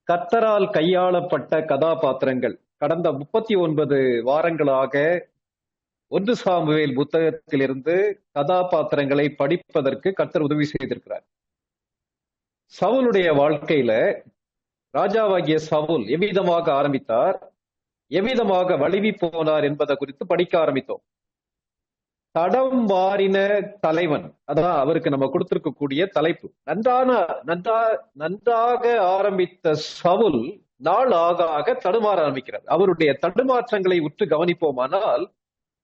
கர்த்தரால் கையாளப்பட்ட கதாபாத்திரங்கள் கடந்த 39 வாரங்களாக 1 சாமுவேல் புத்தகத்திலிருந்து கதாபாத்திரங்களை படிப்பதற்கு கர்த்தர் உதவி செய்திருக்கிறார். சவுலுடைய வாழ்க்கையில ராஜாவாகிய சவுல் எவ்விதமாக ஆரம்பித்தார், எவ்விதமாக வழுவி போனார் என்பதை குறித்து படிக்க ஆரம்பித்தோம். தடம் மாறின தலைவன், அதான் அவருக்கு நம்ம கொடுத்திருக்கக்கூடிய தலைப்பு. நன்றாக ஆரம்பித்த சவுல் நாள் ஆக ஆக தடுமாற ஆரம்பிக்கிறார். அவருடைய தடுமாற்றங்களை உற்று கவனிப்போமானால்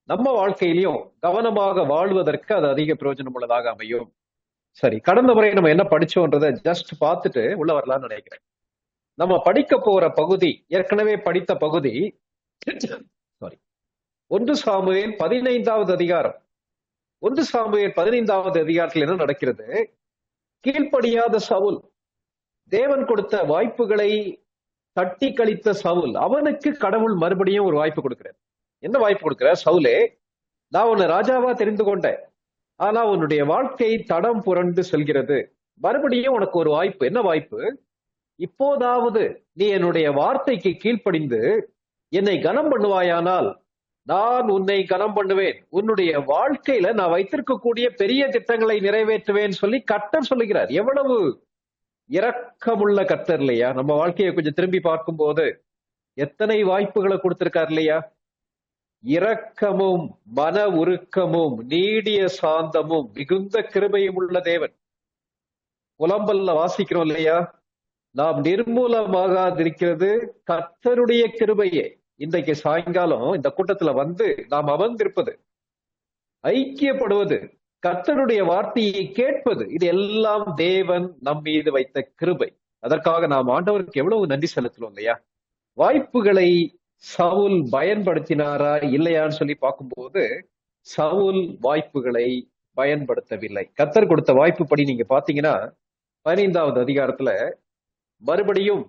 நம்ம வாழ்க்கையிலையும் கவனமாக வாழ்வதற்கு அது அதிக பிரயோஜனம் உள்ளதாக அமையும். சரி, கடந்த முறை நம்ம என்ன படிச்சோன்றதை ஜஸ்ட் பார்த்துட்டு உள்ள வரலாம்னு நினைக்கிறேன். நம்ம படிக்க போற பகுதி, ஏற்கனவே படித்த பகுதி, சாரி, 1 சாமுவேல் 15வது அதிகாரம். 1 சாமுவேல் 15வது அதிகாரத்தில் என்ன நடக்கிறது? கீழ்ப்படியாத சவுல், தேவன் கொடுத்த வாய்ப்புகளை தட்டி கழித்த சவுல், அவனுக்கு கடவுள் மறுபடியும் ஒரு வாய்ப்பு கொடுக்கிறார். என்ன வாய்ப்பு கொடுக்கிறார்? சவுலே, நான் உன்னை ராஜாவா தெரிந்து கொண்டேன், ஆனா உன்னுடைய வாழ்க்கை தடம் புரண்டு செல்கிறது. மறுபடியும் உனக்கு ஒரு வாய்ப்பு. என்ன வாய்ப்பு? இப்போதாவது நீ என்னுடைய வார்த்தைக்கு கீழ்ப்படிந்து என்னை கனம் பண்ணுவாயானால் நான் உன்னை கனம் பண்ணுவேன், உன்னுடைய வாழ்க்கையில நான் வைத்திருக்கக்கூடிய பெரிய திட்டங்களை நிறைவேற்றுவேன் சொல்லி கர்த்தர் சொல்லுகிறார். எவ்வளவு இரக்கமுள்ள கர்த்தர் இல்லையா? நம்ம வாழ்க்கையை கொஞ்சம் திரும்பி பார்க்கும் போது எத்தனை வாய்ப்புகளை கொடுத்திருக்கார் இல்லையா? இரக்கமும் மன உருக்கமும் நீடிய சாந்தமும் மிகுந்த கிருபையும் உள்ள தேவன். புலம்பல்ல வாசிக்கிறோம் இல்லையா? நாம் நிர்மூலமாகாதிருக்கிறது கர்த்தருடைய கிருபையே. இன்றைக்கு சாயங்காலம் இந்த கூட்டத்துல வந்து நாம் அமர்ந்திருப்பது, ஐக்கியப்படுவது, கர்த்தருடைய வார்த்தையை கேட்பது, இது எல்லாம் தேவன் நம் மீது வைத்த கிருபை. அதற்காக நாம் ஆண்டவருக்கு எவ்வளவு நன்றி செலுத்துறோம் இல்லையா? வாய்ப்புகளை சவுல் பயன்படுத்தினாரா இல்லையான்னு சொல்லி பார்க்கும்போது சவுல் வாய்ப்புகளை பயன்படுத்தவில்லை. கர்த்தர் கொடுத்த வாய்ப்புப்படி நீங்க பாத்தீங்கன்னா 15வது அதிகாரத்துல மறுபடியும்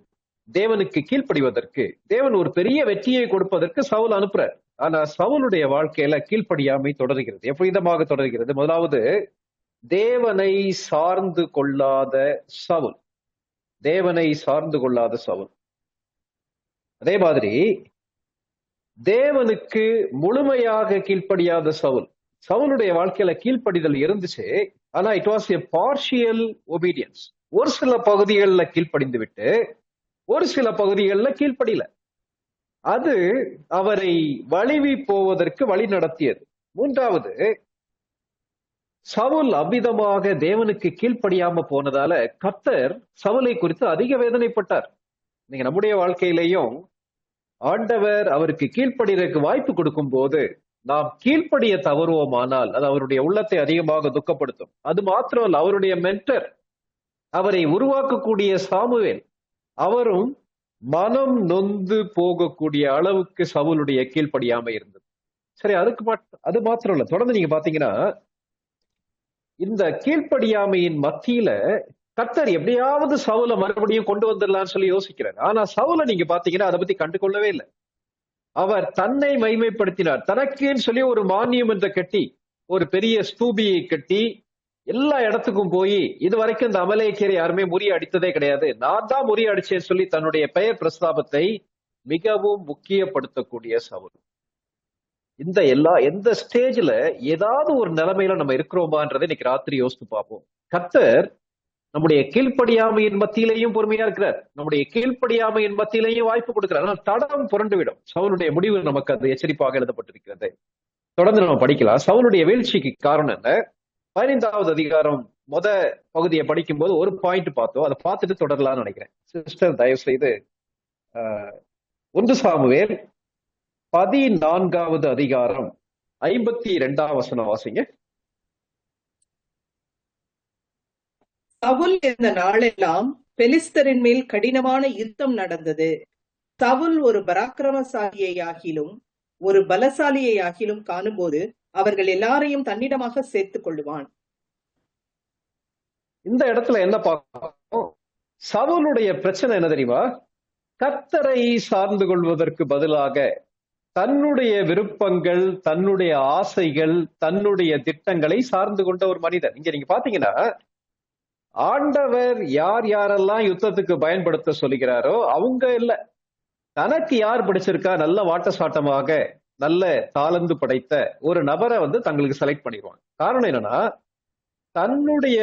தேவனுக்கு கீழ்ப்படிவதற்கு, தேவன் ஒரு பெரிய வெற்றியை கொடுப்பதற்கு சவுல் அனுப்புறார். ஆனா சவுலுடைய வாழ்க்கையில கீழ்ப்படியாமை தொடர்கிறது. எவ்விதமாக தொடர்கிறது? முதலாவது, தேவனை சார்ந்து கொள்ளாத சவுல். தேவனை சார்ந்து கொள்ளாத சவுல். அதே மாதிரி தேவனுக்கு முழுமையாக கீழ்ப்படியாத சவுல். சவுலுடைய வாழ்க்கையில கீழ்ப்படிதல் இருந்துச்சு, ஆனா it was a partial obedience. ஒரு சில பகுதிகளில் கீழ்ப்படிந்து விட்டு ஒரு சில பகுதிகளில் கீழ்ப்படியல. அது அவரை வழுவி போவதற்கு வழி நடத்தியது. மூன்றாவது, சவுல் அமிதமாக தேவனுக்கு கீழ்ப்படியாம போனதால கர்த்தர் சவுலை குறித்து அதிக வேதனைப்பட்டார். நீங்க நம்முடைய வாழ்க்கையிலையும் ஆண்டவர் அவருக்கு கீழ்ப்படிறதுக்கு வாய்ப்பு கொடுக்கும் போது நாம் கீழ்ப்படிய தவறுவோமானால் அது அவருடைய உள்ளத்தை அதிகமாக துக்கப்படுத்தும். அது மாத்திரம் அல்ல, அவருடைய மென்டர், அவரை உருவாக்கக்கூடிய சாமுவேல், அவரும் மனம் நொந்து போகக்கூடிய அளவுக்கு சவுலுடைய கீழ்ப்படியாமை இருந்தது. சரி, அது மாத்திரம் இல்ல, தொடர்ந்து நீங்க பாத்தீங்கன்னா இந்த கீழ்ப்படியாமையின் மத்தியில கர்த்தர் எப்படியாவது சவுலை மறுபடியும் கொண்டு வந்துடலாம்னு சொல்லி யோசிக்கிறார். ஆனா சவுலை நீங்க பாத்தீங்கன்னா அதை பத்தி கண்டுகொள்ளவே இல்லை. அவர் தன்னை மைமைப்படுத்தினார். தனக்குன்னு சொல்லி ஒரு மானியம் கட்டி, ஒரு பெரிய ஸ்தூபியை கட்டி எல்லா இடத்துக்கும் போய் இது வரைக்கும் இந்த அமலேக்கியரை யாருமே முறியடித்ததே கிடையாது, நான் தான் முறியடிச்சேன்னு சொல்லி தன்னுடைய பெயர் பிரஸ்தாபத்தை மிகவும் முக்கியப்படுத்தக்கூடிய சவுல். எந்த ஸ்டேஜ்ல ஏதாவது ஒரு நிலைமையில நம்ம இருக்கிறோமான்றதை இன்னைக்கு ராத்திரி யோசித்து பார்ப்போம். கர்த்தர் நம்முடைய கீழ்ப்படியாமையின் மத்தியிலையும் பொறுமையா இருக்கிறார், நம்முடைய கீழ்ப்படியாமையின் மத்தியிலையும் வாய்ப்பு கொடுக்கிறார். ஆனால் தடம் புரண்டுவிடும். சவுலுடைய முடிவு நமக்கு அது எச்சரிப்பாக எழுதப்பட்டிருக்கிறது. தொடர்ந்து நம்ம படிக்கலாம். சவுலுடைய வீழ்ச்சிக்கு காரணம் என்ன? 15வது அதிகாரம் பகுதியை படிக்கும் போது ஒரு பாயிண்ட் பார்த்தோம், அதை பார்த்துட்டு தொடரலாம்னு நினைக்கிறேன். சிஸ்டர் தயவு செய்து 1 சாமுவேல் 14வது அதிகாரம் 52ஆம் வசனம் வாசிங்க. சவுல் இருந்த நாளெல்லாம் பெலிஸ்தரின் மேல் கடினமான யுத்தம் நடந்தது. சவுல் ஒரு பராக்கிரமசாலியாகிலும் ஒரு பலசாலியாகிலும் காணும்போது அவர்கள் எல்லாரையும் தன்னிடமாக சேர்த்துக் கொள்ளுவான். இந்த இடத்துல என்ன பார்க்கணும்? சவுலுடைய பிரச்சனை என்ன தெரியுமா? கர்த்தரை சார்ந்து கொள்வதற்கு பதிலாக தன்னுடைய விருப்பங்கள், தன்னுடைய ஆசைகள், தன்னுடைய திட்டங்களை சார்ந்து கொண்ட ஒரு மனிதன். இங்க நீங்க பாத்தீங்கன்னா ஆண்டவர் யார் யாரெல்லாம் யுத்தத்துக்கு பயன்படுத்த சொல்லுகிறாரோ அவங்க இல்ல, தனக்கு யார் பிடிச்சிருக்கா நல்ல வாட்டசாட்டமாக நல்ல தாளந்து படைத்த ஒரு நபரை தங்களுக்கு செலக்ட் பண்ணிடுவாங்க. காரணம் என்னன்னா, தன்னுடைய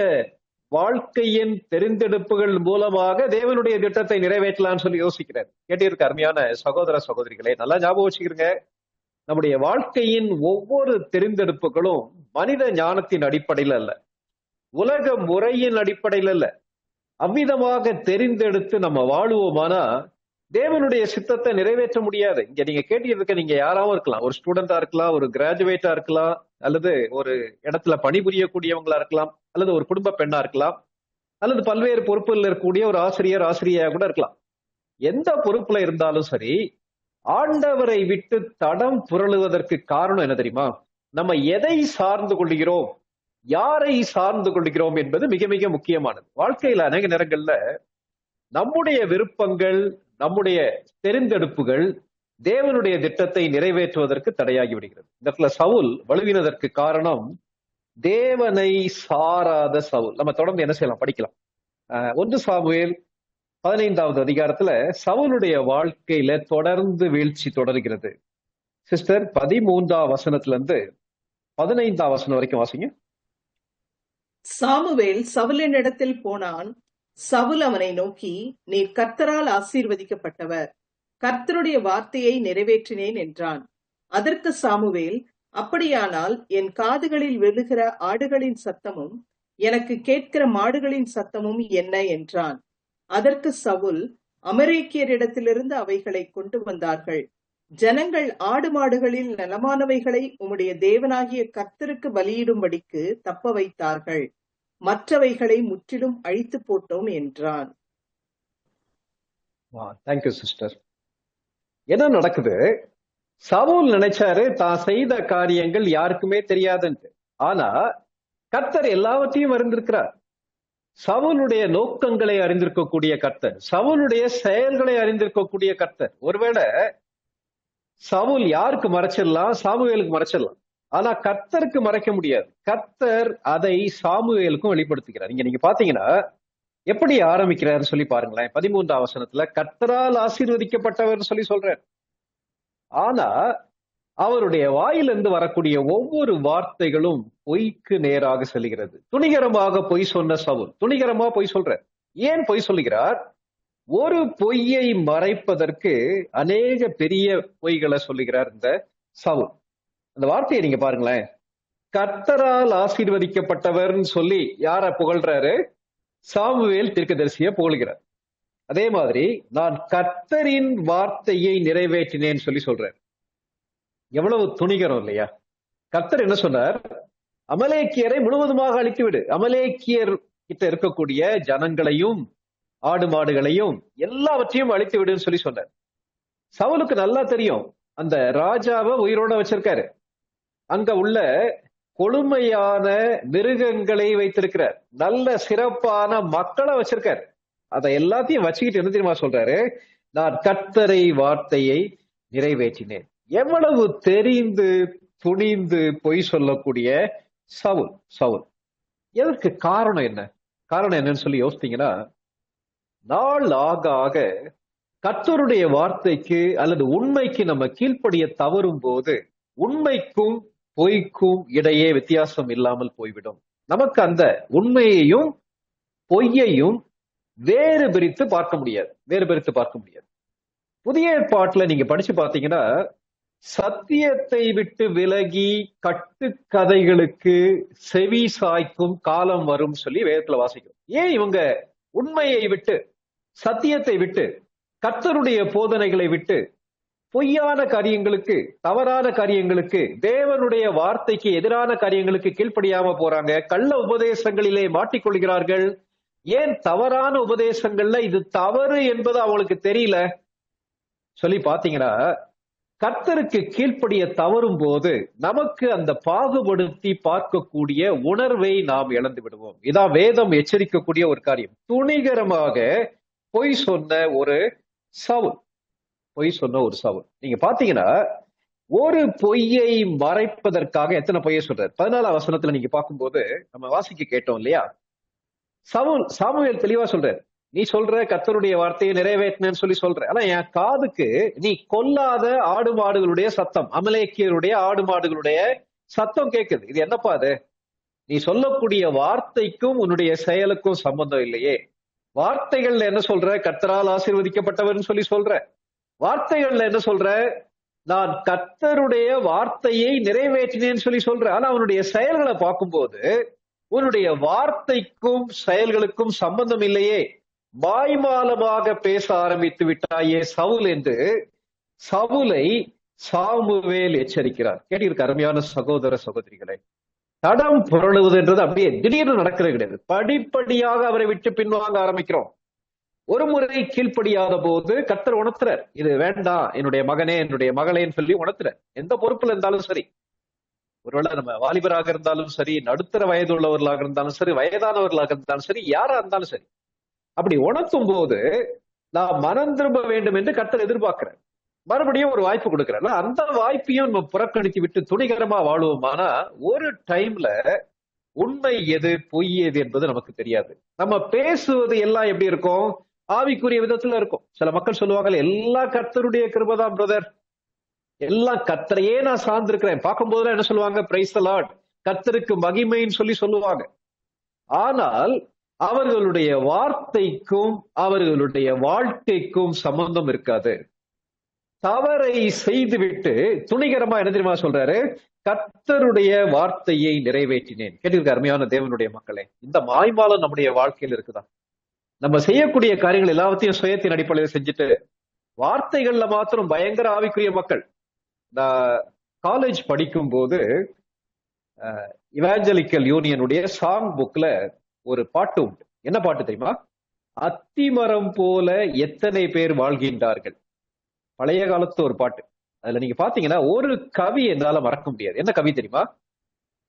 வாழ்க்கையின் தெரிந்தெடுப்புகள் மூலமாக தேவனுடைய திட்டத்தை நிறைவேற்றலாம்னு சொல்லி யோசிக்கிறார். கேட்டிருக்க அருமையான சகோதர சகோதரிகளே, நல்லா ஞாபகம் வச்சுக்கிறீங்க. நம்முடைய வாழ்க்கையின் ஒவ்வொரு தெரிந்தெடுப்புகளும் மனித ஞானத்தின் அடிப்படையில் அல்ல, உலக முறையின் அடிப்படையில் அல்ல. அவ்விதமாக தெரிந்தெடுத்து நம்ம வாழுவோமானா தேவனுடைய சித்தத்தை நிறைவேற்ற முடியாது. இங்க நீங்க கேட்டிருக்க நீங்க யாராவும் இருக்கலாம், ஒரு ஸ்டூடெண்டா இருக்கலாம், ஒரு கிராஜுவேட்டா இருக்கலாம், அல்லது ஒரு இடத்துல பணிபுரியக்கூடியவங்களா இருக்கலாம், அல்லது ஒரு குடும்ப பெண்ணா இருக்கலாம், அல்லது பல்வேறு பொறுப்புல இருக்கக்கூடிய ஒரு ஆசிரியரா கூட இருக்கலாம். எந்த பொறுப்புல இருந்தாலும் சரி, ஆண்டவரை விட்டு தடம் புரளுவதற்கு காரணம் என்ன தெரியுமா? நம்ம எதை சார்ந்து கொள்கிறோம், யாரை சார்ந்து கொள்கிறோம் என்பது மிக மிக முக்கியமானது. வாழ்க்கையில அநேக நேரங்கள்ல நம்முடைய விருப்பங்கள், நம்முடைய தெரிந்தெடுப்புகள் தேவனுடைய திட்டத்தை நிறைவேற்றுவதற்கு தடையாகி விடுகிறது. இந்த இடத்துல சவுல் வலுவினதற்கு காரணம் தேவனை சாராத சவுல். நம்ம தொடர்ந்து என்ன செய்யலாம், படிக்கலாம். 1 சாமுவேல் 15வது அதிகாரத்துல சவுலுடைய வாழ்க்கையில தொடர்ந்து வீழ்ச்சி தொடர்கிறது. சிஸ்டர் 13ஆம் வசனத்துல இருந்து 15ஆம் வசனம் வரைக்கும் வாசிங்க. சாமுவேல் சவுலினிடத்தில் போனான். சவுல் அவனை நோக்கி, நீர் கர்த்தரால் ஆசீர்வதிக்கப்பட்டவர், கர்த்தருடைய வார்த்தையை நிறைவேற்றினேன் என்றான். அதற்கு சாமுவேல், அப்படியானால் என் காதுகளில் விழுகிற ஆடுகளின் சத்தமும் எனக்கு கேட்கிற மாடுகளின் சத்தமும் என்ன என்றான். அதற்கு சவுல், அமரேக்கியரிடத்திலிருந்து அவைகளை கொண்டு வந்தார்கள். ஜனங்கள் ஆடு மாடுகளில் நலமானவைகளை உம்முடைய தேவனாகிய கர்த்தருக்கு பலியிடும்படிக்கு தப்ப வைத்தார்கள், மற்றவைகளை முற்றிலும் அழித்து போட்டோம் என்றான். Thank you sister. என்ன நடக்குது? சவுல் நினைச்சாரு தான் செய்த காரியங்கள் யாருக்குமே தெரியாதுன்ட்டு. ஆனா கர்த்தர் எல்லாவற்றையும் அறிந்திருக்கிறார். சவுலுடைய நோக்கங்களை அறிந்திருக்கக்கூடிய கர்த்தர், சவுலுடைய செயல்களை அறிந்திருக்கக்கூடிய கர்த்தர். ஒருவேளை சவுல் யாருக்கு மறைச்சிடலாம், சாமுவேலுக்கு மறைச்சிடலாம், ஆனா கர்த்தருக்கு மறைக்க முடியாது. கர்த்தர் அதை சாமுவேலுக்கும் வெளிப்படுத்துகிறார். நீங்க பாத்தீங்கன்னா எப்படி ஆரம்பிக்கிறார் சொல்லி பாருங்களேன். 13ஆம் வசனத்துல கர்த்தரால் ஆசீர்வதிக்கப்பட்டவர் சொல்லி சொல்றார். ஆனா அவருடைய வாயிலிருந்து வரக்கூடிய ஒவ்வொரு வார்த்தைகளும் பொய்க்கு நேராக செல்கிறது. துணிகரமாக பொய் சொன்ன சவுல் துணிகரமா பொய் சொல்றார். ஏன் பொய் சொல்லுகிறார்? ஒரு பொய்யை மறைப்பதற்கு அநேக பெரிய பொய்களை சொல்லுகிறார் இந்த சவுல். அந்த வார்த்தையை நீங்க பாருங்களேன். கர்த்தரால் ஆசீர்வதிக்கப்பட்டவர்னு சொல்லி யார புகழ்றாரு? சாமுவேல் தீர்க்கதரிசியை புகழ்கிறார். அதே மாதிரி நான் கர்த்தரின் வார்த்தையை நிறைவேற்றினேன்னு சொல்லி சொல்றார். எவ்வளவு துணிகரம் இல்லையா? கர்த்தர் என்ன சொன்னார்? அமலேக்கியரை முழுவதுமாக அழித்து விடு, அமலேக்கியர் கிட்ட இருக்கக்கூடிய ஜனங்களையும் ஆடு மாடுகளையும் எல்லாவற்றையும் அழித்து விடுன்னு சொல்லி சொன்னார். சவுலுக்கு நல்லா தெரியும், அந்த ராஜாவை உயிரோட வச்சிருக்காரு, அங்க உள்ள கொடுமையான மிருகங்களை வைத்திருக்கிறார், நல்ல சிறப்பான மக்களை வச்சிருக்காரு. அதை எல்லாத்தையும் வச்சுக்கிட்டு என்ன தெரியுமா சொல்றாரு? நான் கர்த்தரை வார்த்தையை நிறைவேற்றினேன். எவ்வளவு தெரிந்து துணிந்து பொய் சொல்லக்கூடிய சவுல். சவுல் எதற்கு காரணம் என்ன? காரணம் என்னன்னு சொல்லி யோசித்தீங்கன்னா, நாள் ஆக ஆக கர்த்தருடைய வார்த்தைக்கு அல்லது உண்மைக்கு நம்ம கீழ்ப்படிய தவறும் போது உண்மைக்கும் பொய்க்கும் இடையே வித்தியாசம் இல்லாமல் போய்விடும். நமக்கு அந்த உண்மையையும் பொய்யையும் வேறு பிரித்து பார்க்க முடியாது. புதிய ஏற்பாட்டுல நீங்க படிச்சு பார்த்தீங்கன்னா, சத்தியத்தை விட்டு விலகி கட்டுக்கதைகளுக்கு செவி சாய்க்கும் காலம் வரும் சொல்லி வேதத்துல வாசிக்கிறோம். ஏன் இவங்க உண்மையை விட்டு, சத்தியத்தை விட்டு, கர்த்தருடைய போதனைகளை விட்டு பொய்யான காரியங்களுக்கு, தவறான காரியங்களுக்கு, தேவனுடைய வார்த்தைக்கு எதிரான காரியங்களுக்கு கீழ்ப்படியாம போறாங்க? கள்ள உபதேசங்களிலே மாட்டிக்கொள்கிறார்கள். ஏன் தவறான உபதேசங்கள்ல இது தவறு என்பது அவங்களுக்கு தெரியல சொல்லி பாத்தீங்கன்னா, கர்த்தருக்கு கீழ்ப்படிய தவறும் போது நமக்கு அந்த பாகுபடுத்தி பார்க்கக்கூடிய உணர்வை நாம் இழந்து விடுவோம். இதான் வேதம் எச்சரிக்கக்கூடிய ஒரு காரியம். துணிகரமாக பொய் சொன்ன ஒரு சவுல். நீங்க பாத்தீங்கன்னா, ஒரு பொய்யை மறைப்பதற்காக எத்தனை பொய்யை சொல்றாரு? 14ஆம் வசனத்துல நீங்க பார்க்கும்போது நம்ம வாசிக்க கேட்டோம் இல்லையா? சாமுவேல் தெளிவா சொல்றாரு, நீ சொல்ற கர்த்தருடைய வார்த்தையை நிறைவேற்றினேன்னு சொல்லி சொல்ற, ஆனா என் காதுக்கு நீ கொல்லாத ஆடு மாடுகளுடைய சத்தம், அமலேக்கியருடைய ஆடு மாடுகளுடைய சத்தம் கேக்குது. இது என்னப்பா அது? நீ சொல்லக்கூடிய வார்த்தைக்கும் உன்னுடைய செயலுக்கும் சம்பந்தம் இல்லையே. வார்த்தைகள்ல என்ன சொல்ற? கர்த்தரால் ஆசீர்வதிக்கப்பட்டவர்னு சொல்லி சொல்ற. வார்த்தைகள்ல என்ன சொல்ற? நான் கர்த்தருடைய வார்த்தையை நிறைவேற்றினேன்னு சொல்லி சொல்ற. ஆனா அவனுடைய செயல்களை பார்க்கும்போது உன்னுடைய வார்த்தைக்கும் செயல்களுக்கும் சம்பந்தம் இல்லையே. வாய்மாலமாக பேச ஆரம்பித்து விட்டாயே சவுல் என்று சவுலை சாமுவேல் எச்சரிக்கிறார். கேட்டிருக்க அருமையான சகோதர சகோதரிகளே, தடம் புரளுவதுன்றது அப்படியே திடீர்னு நடக்கிறது கிடையாது. படிப்படியாக அவரை விட்டு பின்வாங்க ஆரம்பிக்கிறோம். ஒரு முறை கீழ்ப்படியாத போது கர்த்தர் உணர்த்துறார், இது வேண்டாம் என்னுடைய மகனே என்னுடைய மகளேன்னு சொல்லி உணர்த்துறார். எந்த பொறுப்புல இருந்தாலும் சரி, ஒருவேளை நம்ம வாலிபராக இருந்தாலும் சரி, நடுத்தர வயது உள்ளவர்களாக இருந்தாலும் சரி, வயதானவர்களாக இருந்தாலும் சரி, யாரா இருந்தாலும் சரி, அப்படி உணர்த்தும் போது நான் மனம் திரும்ப வேண்டும் என்று கர்த்தர் எதிர்பார்க்கிறார். மறுபடியும் ஒரு வாய்ப்பு கொடுக்கிறார். அந்த வாய்ப்பையும் நம்ம புறக்கணித்து விட்டு துணிகரமா வாழுவோமானா ஒரு டைம்ல உண்மை எது பொய் எது என்பது நமக்கு தெரியாது. நம்ம பேசுவது எல்லாம் எப்படி இருக்கும்? ஆவிக்குரிய விதத்துல இருக்கும். சில மக்கள் சொல்லுவாங்க, எல்லாம் கர்த்தருடைய கிருபைதான் பிரதர், எல்லாம் கர்த்தரையே நான் சார்ந்திருக்கிறேன். பார்க்கும்போதுலாம் என்ன சொல்லுவாங்க? பிரைஸ் தி லார்ட், கர்த்தருக்கு மகிமைன்னு சொல்லி சொல்லுவாங்க. ஆனால் அவர்களுடைய வார்த்தைக்கும் அவர்களுடைய வாழ்க்கைக்கும் சம்பந்தம் இருக்காது. தவறை செய்துவிட்டு துணிகரமா என்ன தெரியுமா சொல்றாரு? கர்த்தருடைய வார்த்தையை நிறைவேற்றினேன். கேட்டிருக்க அருமையான தேவனுடைய மக்களே, இந்த மாய்மாலம் நம்முடைய வாழ்க்கையில் இருக்குதா? நம்ம செய்யக்கூடிய காரியங்கள் எல்லாத்தையும் சுயத்தின் அடிப்படையில் செஞ்சுட்டு வார்த்தைகள்ல மாத்திரம் பயங்கர ஆவிக்குரிய மக்கள். நான் காலேஜ் படிக்கும் போது இவாஞ்சலிக்கல் யூனியனுடைய சாங் புக்ல ஒரு பாட்டு உண்டு. என்ன பாட்டு தெரியுமா? அத்திமரம் போல எத்தனை பேர் வாழ்கின்றார்கள். பழைய காலத்து ஒரு பாட்டு. அதுல நீங்க பாத்தீங்கன்னா ஒரு கவி என்னால மறக்க முடியாது. என்ன கவி தெரியுமா?